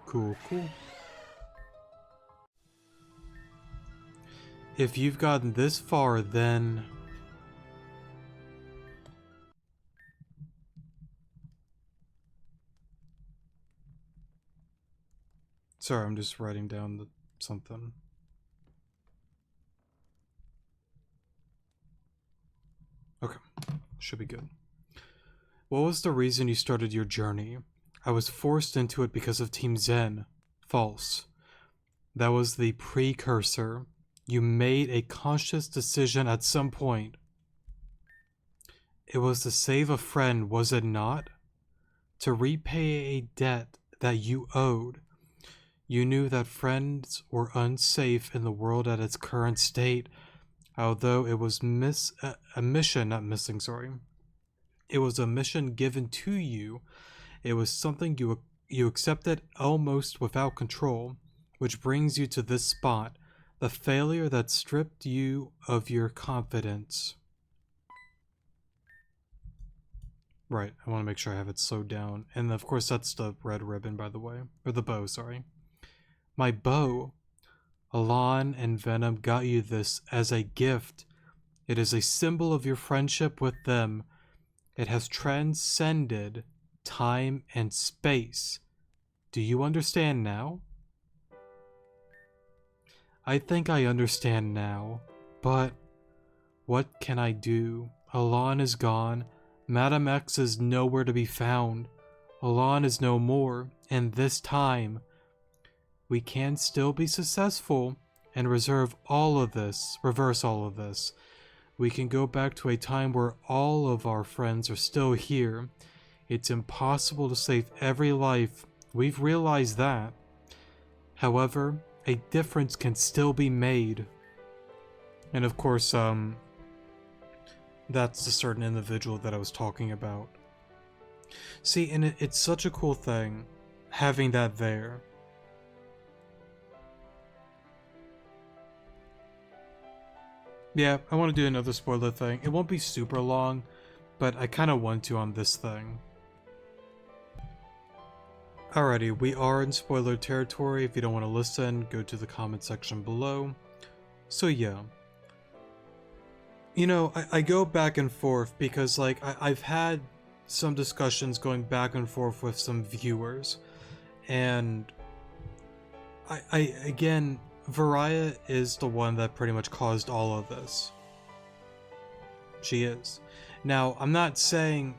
Cool, cool. If you've gotten this far, then... Sorry, I'm just writing down something. Okay, should be good. What was the reason you started your journey? I was forced into it because of Team Zen. False. That was the precursor. You made a conscious decision at some point. It was to save a friend, was it not? To repay a debt that you owed. You knew that friends were unsafe in the world at its current state, although it was a mission, not missing, sorry. It was a mission given to you. It was something you accepted almost without control, which brings you to this spot, the failure that stripped you of your confidence. Right, I want to make sure I have it slowed down. And of course that's the red ribbon, by the way. Or the bow, sorry. My bow. Alon and Venom got you this as a gift. It is a symbol of your friendship with them. It has transcended time and space. Do you understand now? I think I understand now, but what can I do? Alon is gone. Madame X is nowhere to be found. Alon is no more, and this time, we can still be successful and reverse all of this. We can go back to a time where all of our friends are still here. It's impossible to save every life. We've realized that. However, a difference can still be made. And of course, that's the certain individual that I was talking about. See, and it's such a cool thing, having that there. Yeah, I want to do another spoiler thing. It won't be super long, but I kind of want to on this thing. Alrighty, we are in spoiler territory. If you don't want to listen, go to the comment section below. So yeah. You know, I go back and forth because, like, I've had some discussions going back and forth with some viewers. And again, Varia is the one that pretty much caused all of this. She is. Now, I'm not saying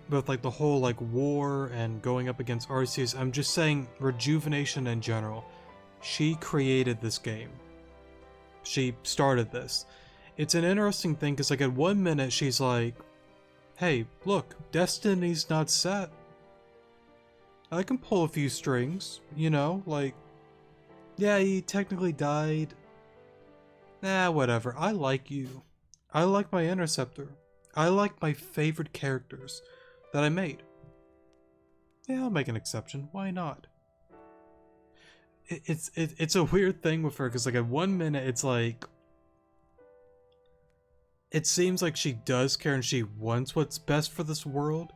with, like, the whole, like, war and going up against Arceus. I'm just saying Rejuvenation in general. She created this game. She started this. It's an interesting thing because, like, at 1 minute she's like, hey, look, Destiny's not set. I can pull a few strings, you know, like, yeah, he technically died. Nah, whatever. I like you. I like my Interceptor. I like my favorite characters that I made. Yeah, I'll make an exception. Why not? It's a weird thing with her because, like, at 1 minute it's like, it seems like she does care and she wants what's best for this world,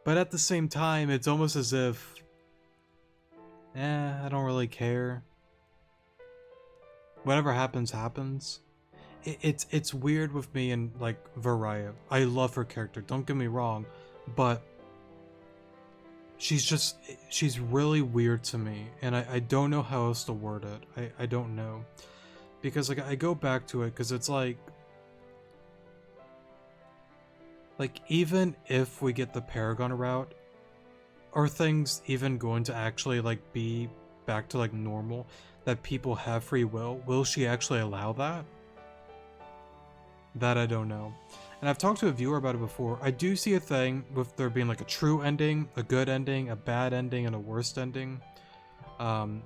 but at the same time it's almost as if, I don't really care. Whatever happens, happens. It's weird with me and, like, Varia. I love her character, don't get me wrong, but she's really weird to me, and I don't know how else to word it. I don't know. Because, like, I go back to it because it's like, even if we get the Paragon route, are things even going to actually, like, be back to, like, normal? That people have free will? Will she actually allow that? That I don't know. And I've talked to a viewer about it before. I do see a thing with there being, like, a true ending, a good ending, a bad ending, and a worst ending.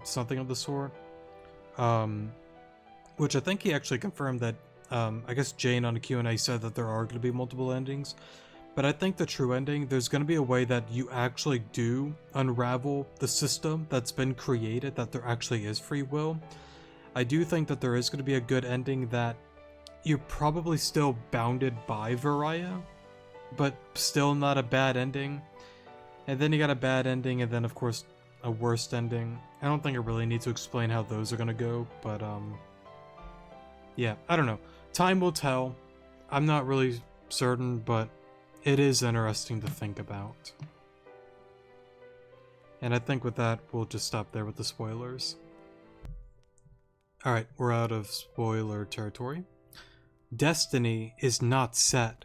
Something of the sort. Which I think he actually confirmed that, I guess Jane on the Q&A said that there are going to be multiple endings. But I think the true ending, there's going to be a way that you actually do unravel the system that's been created, that there actually is free will. I do think that there is going to be a good ending that you're probably still bounded by Varia, but still not a bad ending. And then you got a bad ending, and then of course a worst ending. I don't think I really need to explain how those are going to go, but yeah, I don't know. Time will tell. I'm not really certain, but it is interesting to think about. And I think with that, we'll just stop there with the spoilers. Alright, we're out of spoiler territory. Destiny is not set.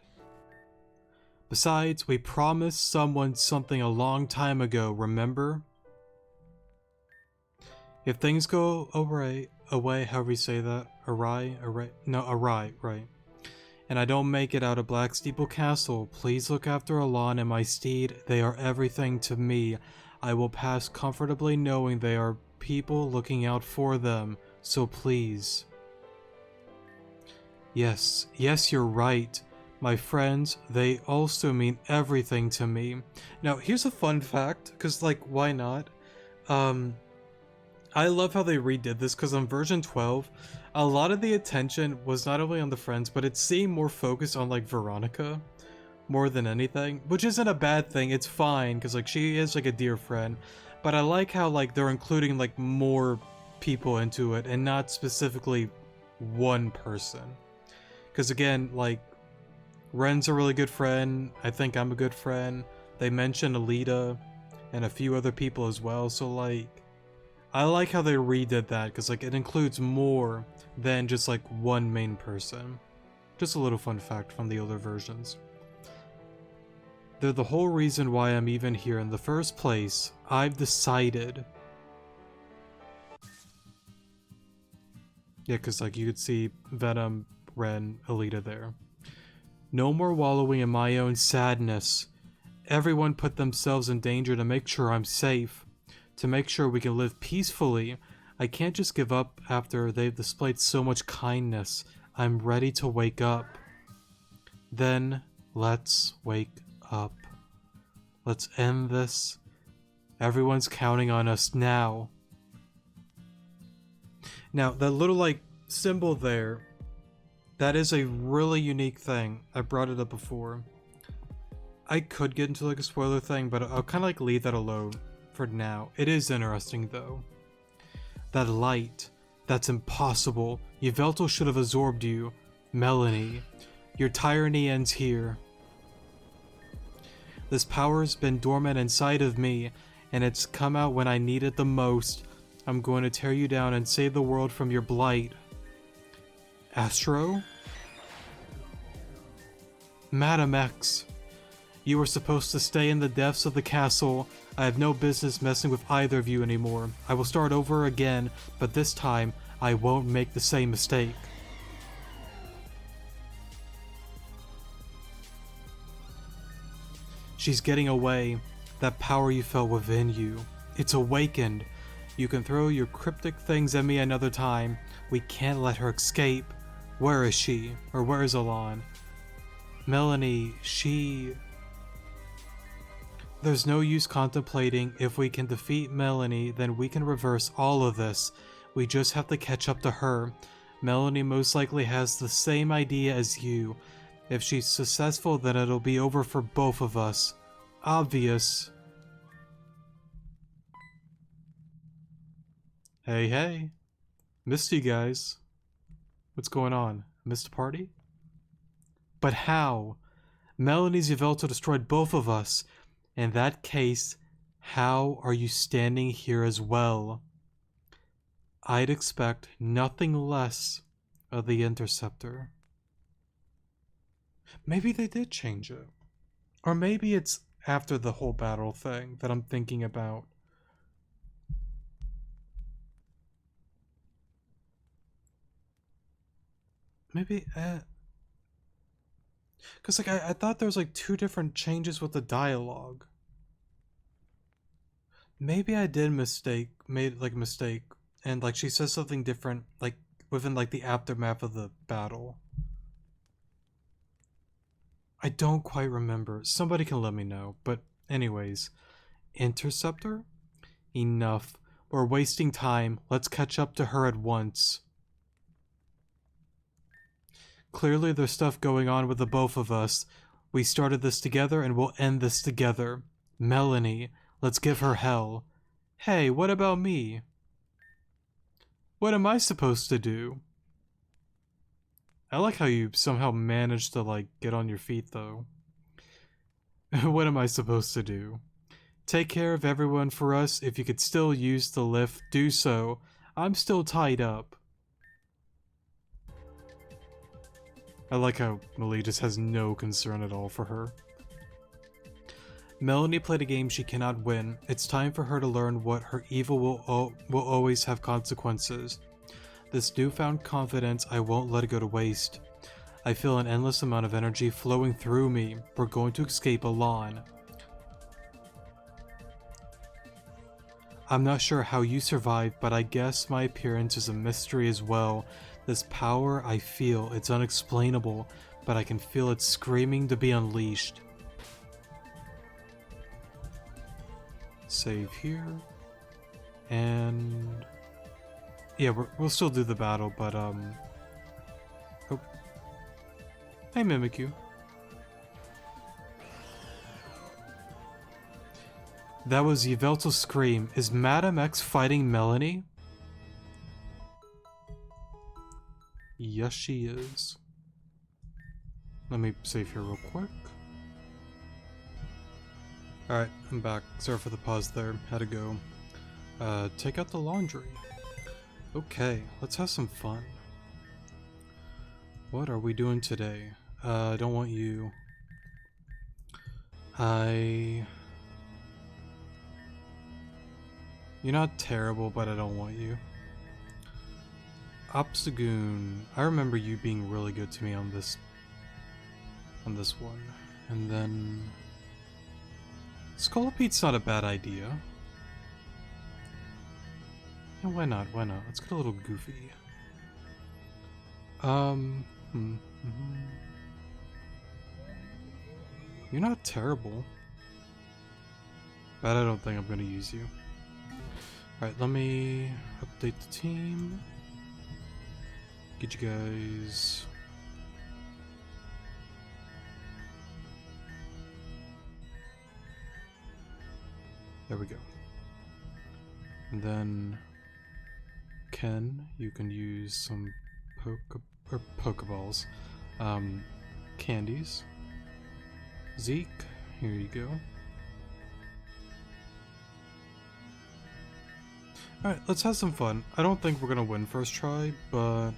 Besides, we promised someone something a long time ago, remember? If things go alright, away, however you say that. Arai, right. And I don't make it out of Black Steeple Castle. Please look after Alon and my steed. They are everything to me. I will pass comfortably knowing they are people looking out for them. So please. Yes, you're right. My friends, they also mean everything to me. Now, here's a fun fact, because, like, why not? I love how they redid this, because on version 12, a lot of the attention was not only on the friends, but it seemed more focused on, like, Veronica more than anything, which isn't a bad thing. It's fine, because, like, she is, like, a dear friend, but I like how, like, they're including, like, more people into it, and not specifically one person. Because, again, like, Ren's a really good friend, I think I'm a good friend, they mention Alita, and a few other people as well, so, like, I like how they redid that, because, like, it includes more than just, like, one main person. Just a little fun fact from the older versions. They're the whole reason why I'm even here in the first place. I've decided. Yeah, because, like, you could see Venom, Ren, Alita there. No more wallowing in my own sadness. Everyone put themselves in danger to make sure I'm safe. To make sure we can live peacefully. I can't just give up after they've displayed so much kindness. I'm ready to wake up. Then, let's wake up. Let's end this. Everyone's counting on us now. Now, that little, like, symbol there, that is a really unique thing. I brought it up before. I could get into, like, a spoiler thing, but I'll kind of, like, leave that alone for now. It is interesting, though. That light. That's impossible. Yveltal should have absorbed you. Melanie. Your tyranny ends here. This power's been dormant inside of me, and it's come out when I need it the most. I'm going to tear you down and save the world from your blight. Astro? Madam X. You were supposed to stay in the depths of the castle. I have no business messing with either of you anymore. I will start over again, but this time, I won't make the same mistake. She's getting away. That power you felt within you. It's awakened. You can throw your cryptic things at me another time. We can't let her escape. Where is she? Or where is Alon? Melanie, she... There's no use contemplating. If we can defeat Melanie, then we can reverse all of this. We just have to catch up to her. Melanie most likely has the same idea as you. If she's successful, then it'll be over for both of us. Obvious. Hey. Missed you guys. What's going on? Missed a party? But how? Melanie's Yveltal destroyed both of us. In that case, how are you standing here as well? I'd expect nothing less of the Interceptor. Maybe they did change it. Or maybe it's after the whole battle thing that I'm thinking about. Maybe, because, like, I thought there was, like, 2 different changes with the dialogue. Maybe I did mistake, and, like, she says something different, like, within, like, the aftermath of the battle. I don't quite remember. Somebody can let me know. But anyways, Interceptor? Enough. We're wasting time. Let's catch up to her at once. Clearly there's stuff going on with the both of us. We started this together and we'll end this together. Melanie, let's give her hell. Hey, what about me? What am I supposed to do? I like how you somehow managed to, like, get on your feet, though. What am I supposed to do? Take care of everyone for us. If you could still use the lift, do so. I'm still tied up. I like how Melia just has no concern at all for her. Melanie played a game she cannot win. It's time for her to learn what her evil will always have consequences. This newfound confidence, I won't let it go to waste. I feel an endless amount of energy flowing through me. We're going to escape Elan. I'm not sure how you survived, but I guess my appearance is a mystery as well. This power I feel, it's unexplainable, but I can feel it screaming to be unleashed. Save here. And yeah, we'll still do the battle, but oh. Hey, Mimikyu. That was Yveltal's scream. Is Madame X fighting Melanie? Yes, she is. Let me save here real quick. Alright, I'm back. Sorry for the pause there. Had to go. Take out the laundry. Okay, let's have some fun. What are we doing today? I don't want you. You're not terrible, but I don't want you. Obstagoon. I remember you being really good to me on this one. And then Scolopete's not a bad idea. Yeah, why not? Why not? Let's get a little goofy. You're not terrible. But I don't think I'm gonna use you. Alright, let me update the team. Get you guys. There we go. And then Ken, you can use some Pokeballs. Candies. Zeke, here you go. Alright, let's have some fun. I don't think we're gonna win first try, but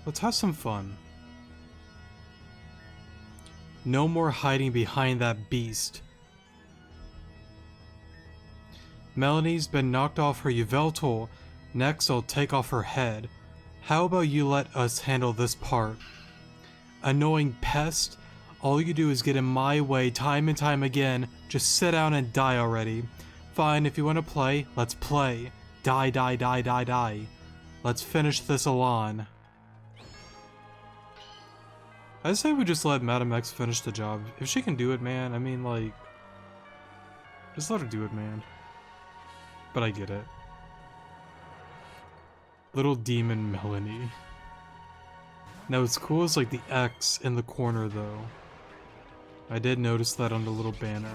let's have some fun. No more hiding behind that beast. Melanie's been knocked off her Yveltal. Next, I'll take off her head. How about you let us handle this part? Annoying pest. All you do is get in my way time and time again. Just sit down and die already. Fine, if you want to play, let's play. Die, die, die, die, die. Let's finish this Elan. I say we just let Madame X finish the job. If she can do it, man, I mean, like, just let her do it, man. But I get it. Little demon Melanie. Now what's cool is like the X in the corner though. I did notice that on the little banner.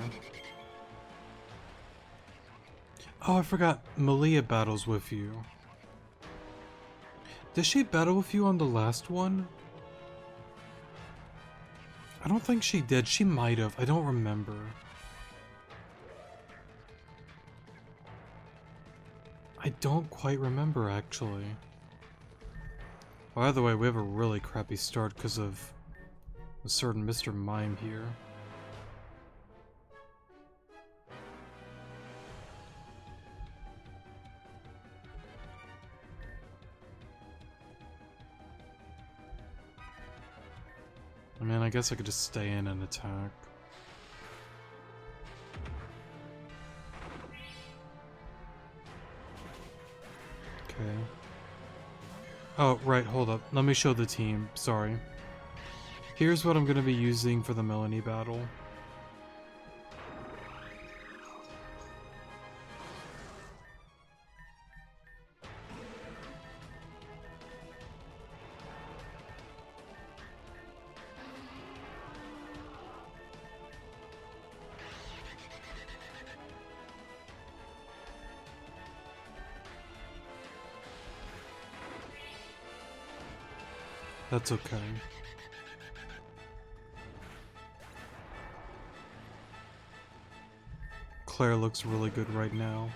Oh, I forgot. Melia battles with you. Did she battle with you on the last one? I don't think she did. She might have. I don't remember. I don't quite remember, actually. By the way, we have a really crappy start because of a certain Mr. Mime here. I mean, I guess I could just stay in and attack. Okay. Oh, right, hold up. Let me show the team. Sorry. Here's what I'm going to be using for the Melanie battle. That's okay. Claire looks really good right now.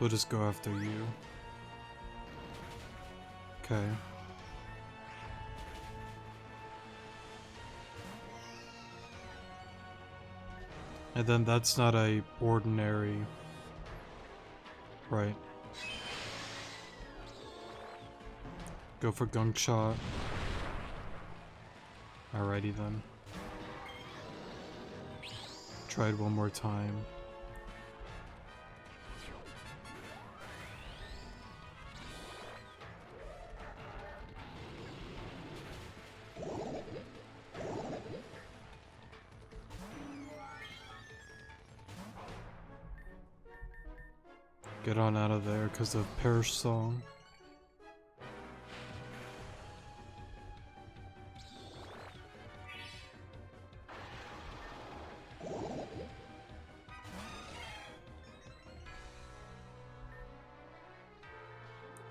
We'll just go after you. Okay. And then that's not a ordinary... Right. Go for gunk shot. Alrighty then. Try it one more time. Get on out of there because of Perish Song.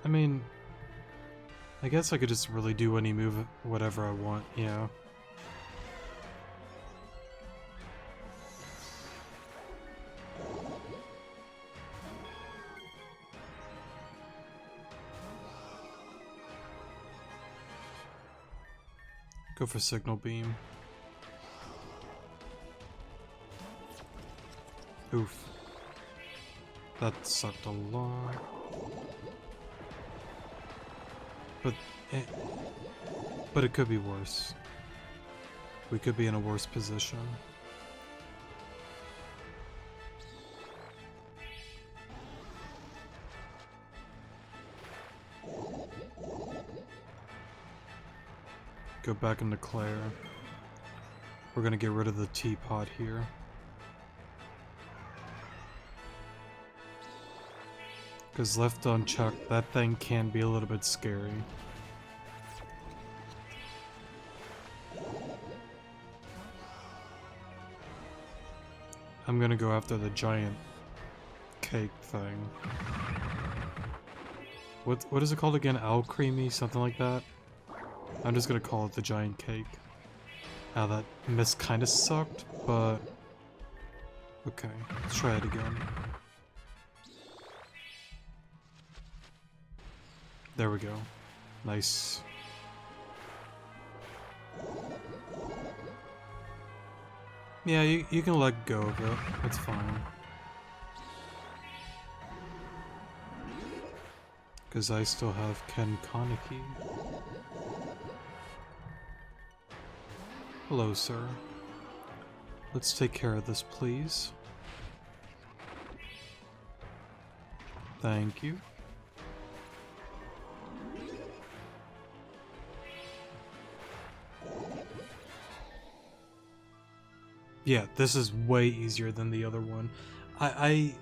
I mean, I guess I could just really do any move, whatever I want, yeah. Go for Signal Beam. Oof. That sucked a lot. But it could be worse. We could be in a worse position. Go back into Claire. We're gonna get rid of the teapot here. Because left unchecked, that thing can be a little bit scary. I'm gonna go after the giant cake thing. What is it called again? Creamy? Something like that? I'm just gonna call it the giant cake. That miss kinda sucked, but... Okay, let's try it again. There we go. Nice. Yeah, you can let go of it. It's fine. Because I still have Ken Kaneki. Hello, sir. Let's take care of this, please. Thank you. Yeah, this is way easier than the other one. I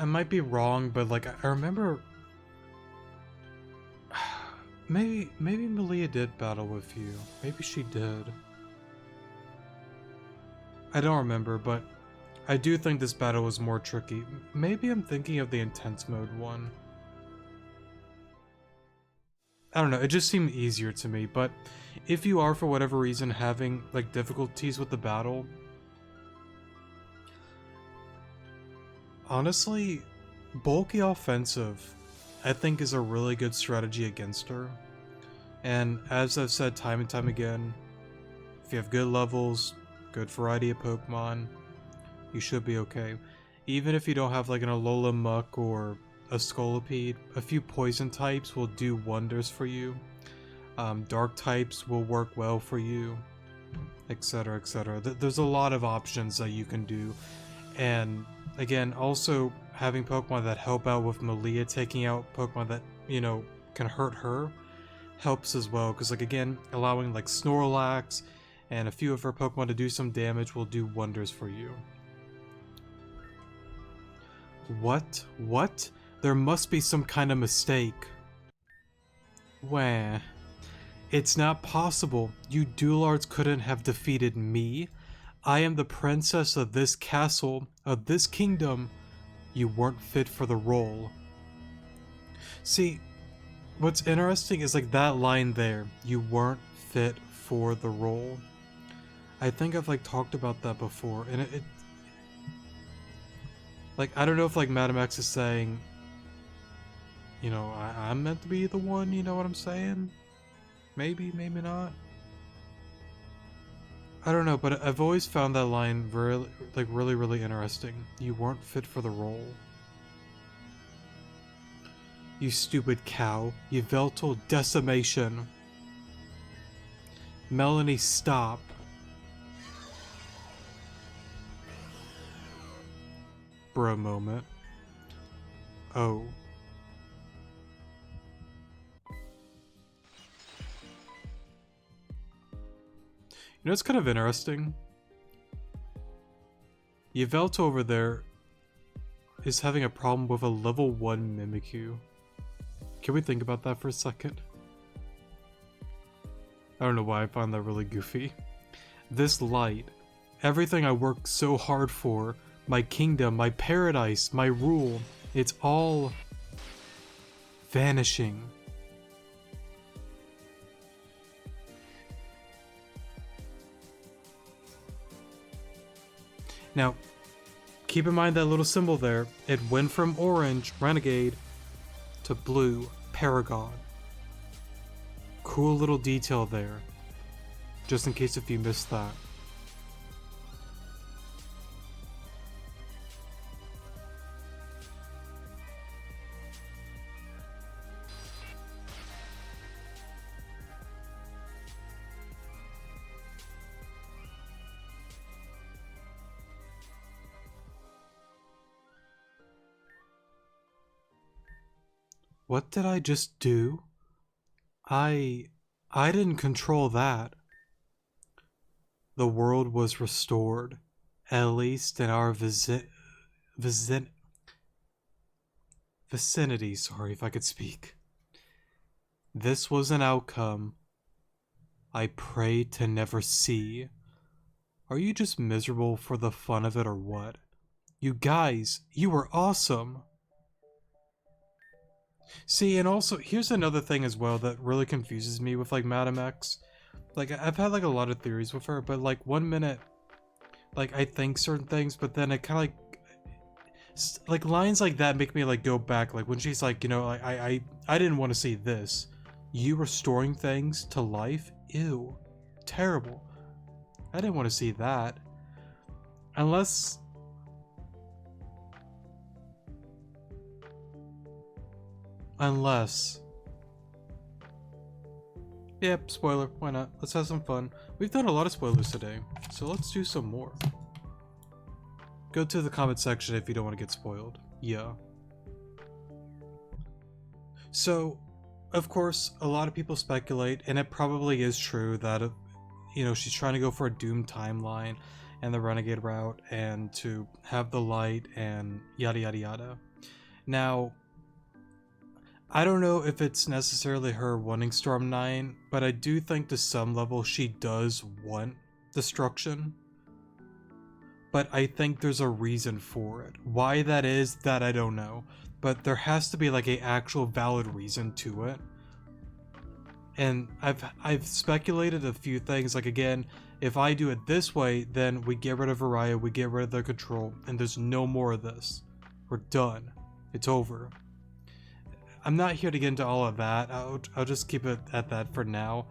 might be wrong, but like I remember maybe Melia did battle with you. Maybe she did. I don't remember, but I do think this battle was more tricky. Maybe I'm thinking of the intense mode one. I don't know, it just seemed easier to me, but if you are for whatever reason having like difficulties with the battle, honestly, bulky offensive, I think, is a really good strategy against her. And as I've said time and time again, if you have good levels, good variety of Pokemon, you should be okay. Even if you don't have like an Alola Muck or a Scolipede, a few poison types will do wonders for you. Dark types will work well for you, etc, etc. There's a lot of options that you can do. And again, also having Pokemon that help out with Melia taking out Pokemon that, you know, can hurt her helps as well. Because like again, allowing like Snorlax and a few of her Pokemon to do some damage will do wonders for you. What? What? There must be some kind of mistake. Wah. It's not possible. You Duelards couldn't have defeated me. I am the princess of this castle, of this kingdom. You weren't fit for the role. See, what's interesting is like that line there. You weren't fit for the role. I think I've like talked about that before, and it like, I don't know if like Madam X is saying, you know, I'm meant to be the one, you know what I'm saying? Maybe, maybe not. I don't know, but I've always found that line really interesting. You weren't fit for the role. You stupid cow. You Veltal decimation. Melanie, stop. Bro moment. Oh. You know, it's kind of interesting. Yveltal over there is having a problem with a level 1 Mimikyu. Can we think about that for a second? I don't know why I find that really goofy. This light, everything I worked so hard for, my kingdom, my paradise, my rule, it's all vanishing. Now, keep in mind that little symbol there. It went from orange, Renegade, to blue, Paragon. Cool little detail there. Just in case if you missed that. What did I just do? I didn't control that. The world was restored, at least in our vicinity, sorry if I could speak. This was an outcome I prayed to never see. Are you just miserable for the fun of it or what? You guys, you were awesome. See, and also, here's another thing as well that really confuses me with, like, Madame X. Like, I've had, like, a lot of theories with her, but, like, 1 minute, like, I think certain things, but then it kind of, like, lines like that make me, like, go back. Like, when she's like, you know, I didn't want to see this. You restoring things to life? Ew. Terrible. I didn't want to see that. Unless... Yep, spoiler, why not? Let's have some fun. We've done a lot of spoilers today, so let's do some more. Go to the comment section if you don't want to get spoiled. Yeah. So, of course, a lot of people speculate, and it probably is true that, you know, she's trying to go for a Doom timeline and the Renegade route and to have the light and yada yada yada. Now, I don't know if it's necessarily her wanting Storm 9, but I do think to some level she does want destruction. But I think there's a reason for it. Why that is, that I don't know. But there has to be like an actual valid reason to it. And I've speculated a few things, like again, if I do it this way, then we get rid of Araya, we get rid of their control, and there's no more of this. We're done. It's over. I'm not here to get into all of that. I'll just keep it at that for now.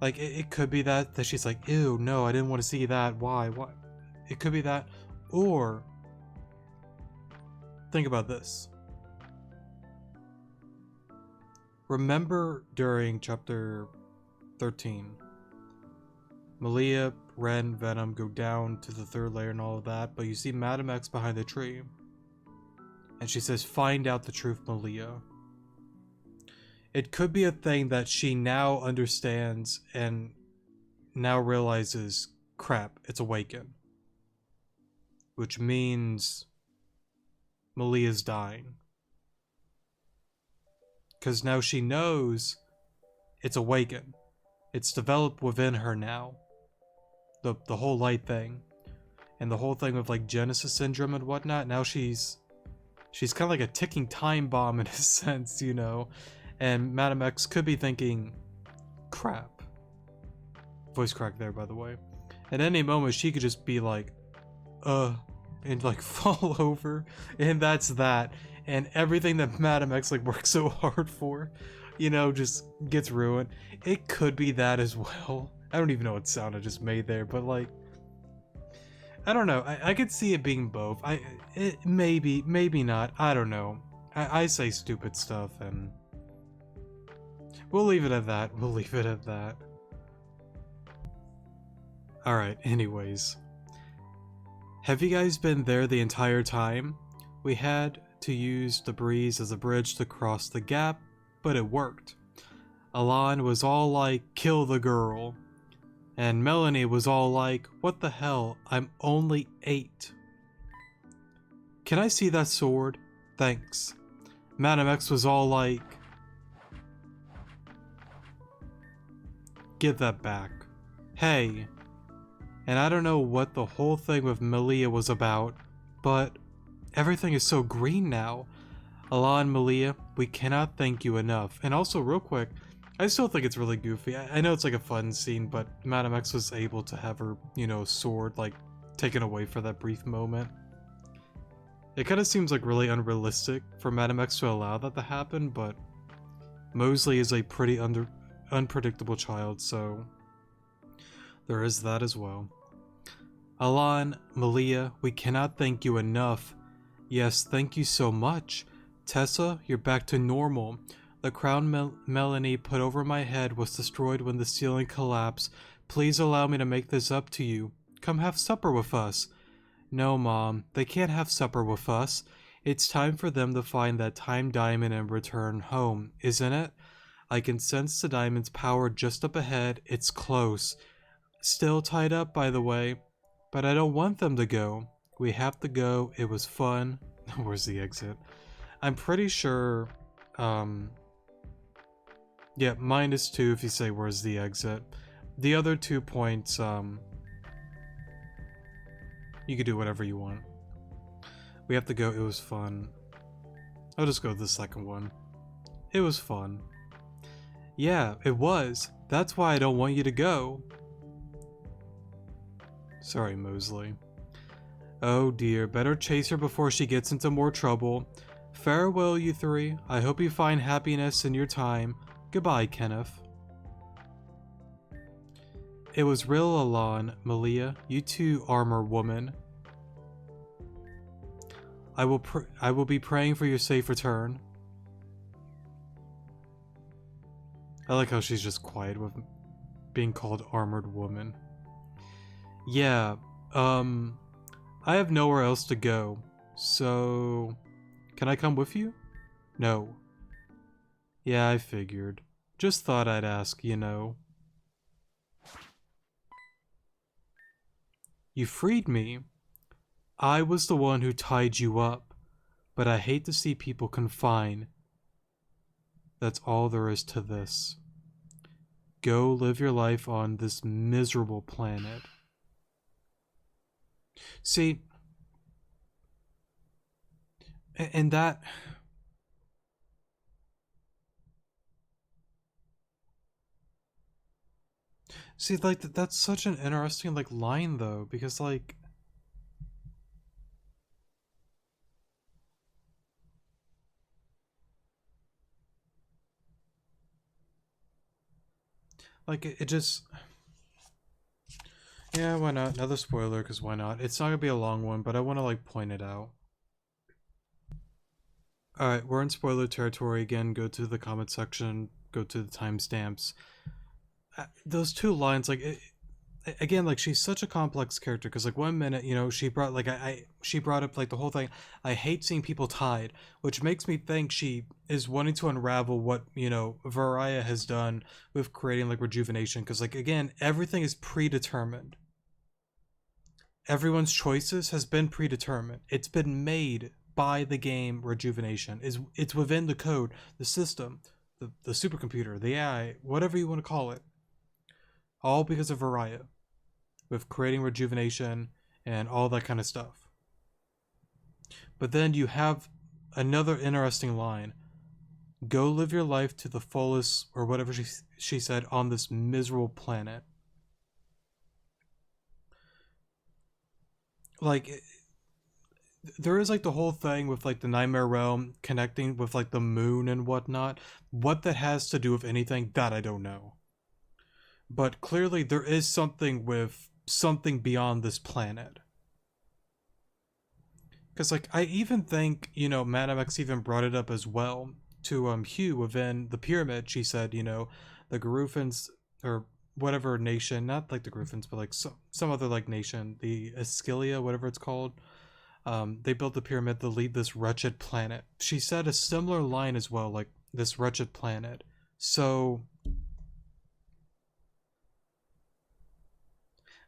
Like, it could be that she's like, ew, no, I didn't want to see that. Why? It could be that. Or, think about this. Remember during chapter 13, Melia, Ren, Venom go down to the 3rd layer and all of that, but you see Madame X behind the tree. And she says, find out the truth, Melia. It could be a thing that she now understands and now realizes, crap, it's awakened. Which means Melia's dying. Because now she knows it's awakened. It's developed within her now. The whole light thing. And the whole thing with like Genesis syndrome and whatnot. Now she's kind of like a ticking time bomb in a sense, you know. And Madame X could be thinking, crap. Voice crack there, by the way. At any moment, she could just be like, and like fall over. And that's that. And everything that Madame X like worked so hard for, you know, just gets ruined. It could be that as well. I don't even know what sound I just made there, but like, I don't know. I could see it being both. Maybe, maybe not. I don't know. I say stupid stuff, and we'll leave it at that. We'll leave it at that. Alright, anyways. Have you guys been there the entire time? We had to use the breeze as a bridge to cross the gap, but it worked. Alon was all like, kill the girl. And Melanie was all like, what the hell, I'm only 8. Can I see that sword? Thanks. Madam X was all like, give that back. Hey. And I don't know what the whole thing with Melia was about, but everything is so green now. Alon and Melia, we cannot thank you enough. And also, real quick, I still think it's really goofy. I know it's like a fun scene, but Madam X was able to have her, you know, sword, like, taken away for that brief moment. It kind of seems like really unrealistic for Madam X to allow that to happen, but Mosley is a pretty unpredictable child, so there is that as well. Alon, Melia, we cannot thank you enough. Yes, thank you so much. Tessa, you're back to normal. The crown Melanie put over my head was destroyed when the ceiling collapsed. Please allow me to make this up to you. Come have supper with us. No, Mom, they can't have supper with us. It's time for them to find that time diamond and return home, isn't it? I can sense the diamond's power just up ahead. It's close. Still tied up, by the way. But I don't want them to go. We have to go. It was fun. Where's the exit? I'm pretty sure, yeah, -2 if you say where's the exit. The other 2 points, you could do whatever you want. We have to go. It was fun. I'll just go with the second one. It was fun. Yeah, it was. That's why I don't want you to go. Sorry, Mosley. Oh dear, better chase her before she gets into more trouble. Farewell, you three. I hope you find happiness in your time. Goodbye, Kenneth. It was real, Alon, Melia. You too, armor woman. I will be praying for your safe return. I like how she's just quiet with being called armored woman. Yeah, I have nowhere else to go, so can I come with you? No. Yeah, I figured. Just thought I'd ask, you know. You freed me. I was the one who tied you up, but I hate to see people confined. That's all there is to this. Go live your life on this miserable planet. See, and that... See, like, that's such an interesting, like, line, though, because, like... Like, it just... Yeah, why not? Another spoiler, because why not? It's not gonna be a long one, but I want to, like, point it out. Alright, we're in spoiler territory again. Go to the comment section, go to the timestamps. Those 2 lines, like, again, like, she's such a complex character, because, like, 1 minute, you know, she brought, like, she brought up, like, the whole thing, I hate seeing people tied, which makes me think she is wanting to unravel what, you know, Variah has done with creating, like, Rejuvenation, because, like, again, everything is predetermined. Everyone's choices has been predetermined. It's been made by the game Rejuvenation. It's within the code, the system, the supercomputer, the AI, whatever you want to call it. All because of Variah, with creating Rejuvenation and all that kind of stuff. But then you have another interesting line. Go live your life to the fullest, or whatever she said, on this miserable planet. Like, there is, like, the whole thing with, like, the Nightmare Realm connecting with, like, the moon and whatnot. What that has to do with anything, that I don't know. but clearly there is something with something beyond this planet. Because, like, I even think, Madame X even brought it up as well to Hugh within the pyramid. She said, the Garufans, or whatever nation, not like the Garufans, but like some other like nation, the Esquilia, whatever it's called, they built the pyramid to lead this wretched planet. She said a similar line as well, like this wretched planet. So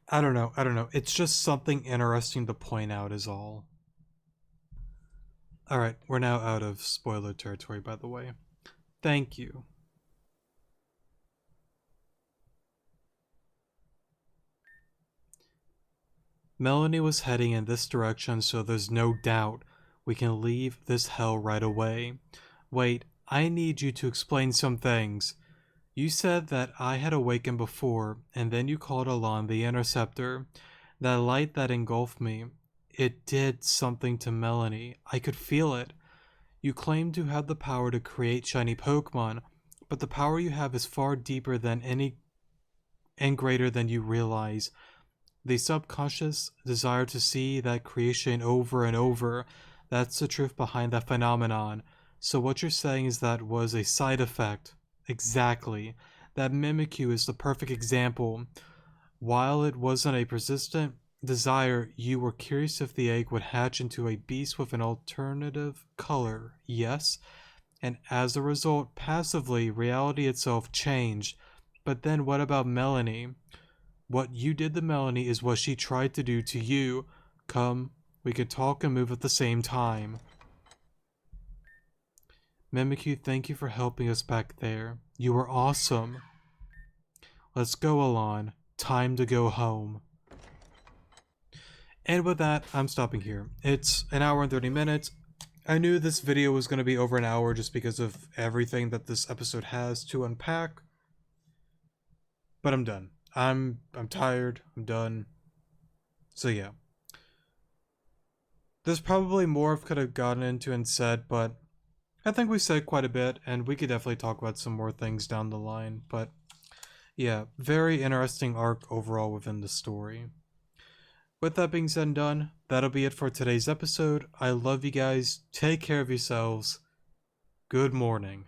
I don't know. I don't know. It's just something interesting to point out, is all. All right, we're now out of spoiler territory, by the way. Thank you. Melanie was heading in this direction, so there's no doubt we can leave this hell right away. Wait, I need you to explain some things. You said that I had awakened before, and then you called along the interceptor. That light that engulfed me, it did something to Melanie. I could feel it. You claim to have the power to create shiny Pokemon, but the power you have is far deeper than any and greater than you realize. The subconscious desire to see that creation over and over, that's the truth behind that phenomenon. So what you're saying is that was a side effect. Exactly. That Mimikyu is the perfect example. While it wasn't a persistent desire, you were curious if the egg would hatch into a beast with an alternative color, yes? And as a result, passively, reality itself changed. But then what about Melanie? What you did to Melanie is what she tried to do to you. Come, we could talk and move at the same time. Mimikyu, thank you for helping us back there. You were awesome. Let's go, Alon. Time to go home. And with that, I'm stopping here. It's an hour and 30 minutes. I knew this video was going to be over an hour just because of everything that this episode has to unpack. But I'm done. I'm tired. I'm done. So yeah. There's probably more I could have gotten into and said, but I think we said quite a bit, and we could definitely talk about some more things down the line. But yeah, very interesting arc overall within the story. With that being said and done, that'll be it for today's episode. I love you guys. Take care of yourselves. Good morning.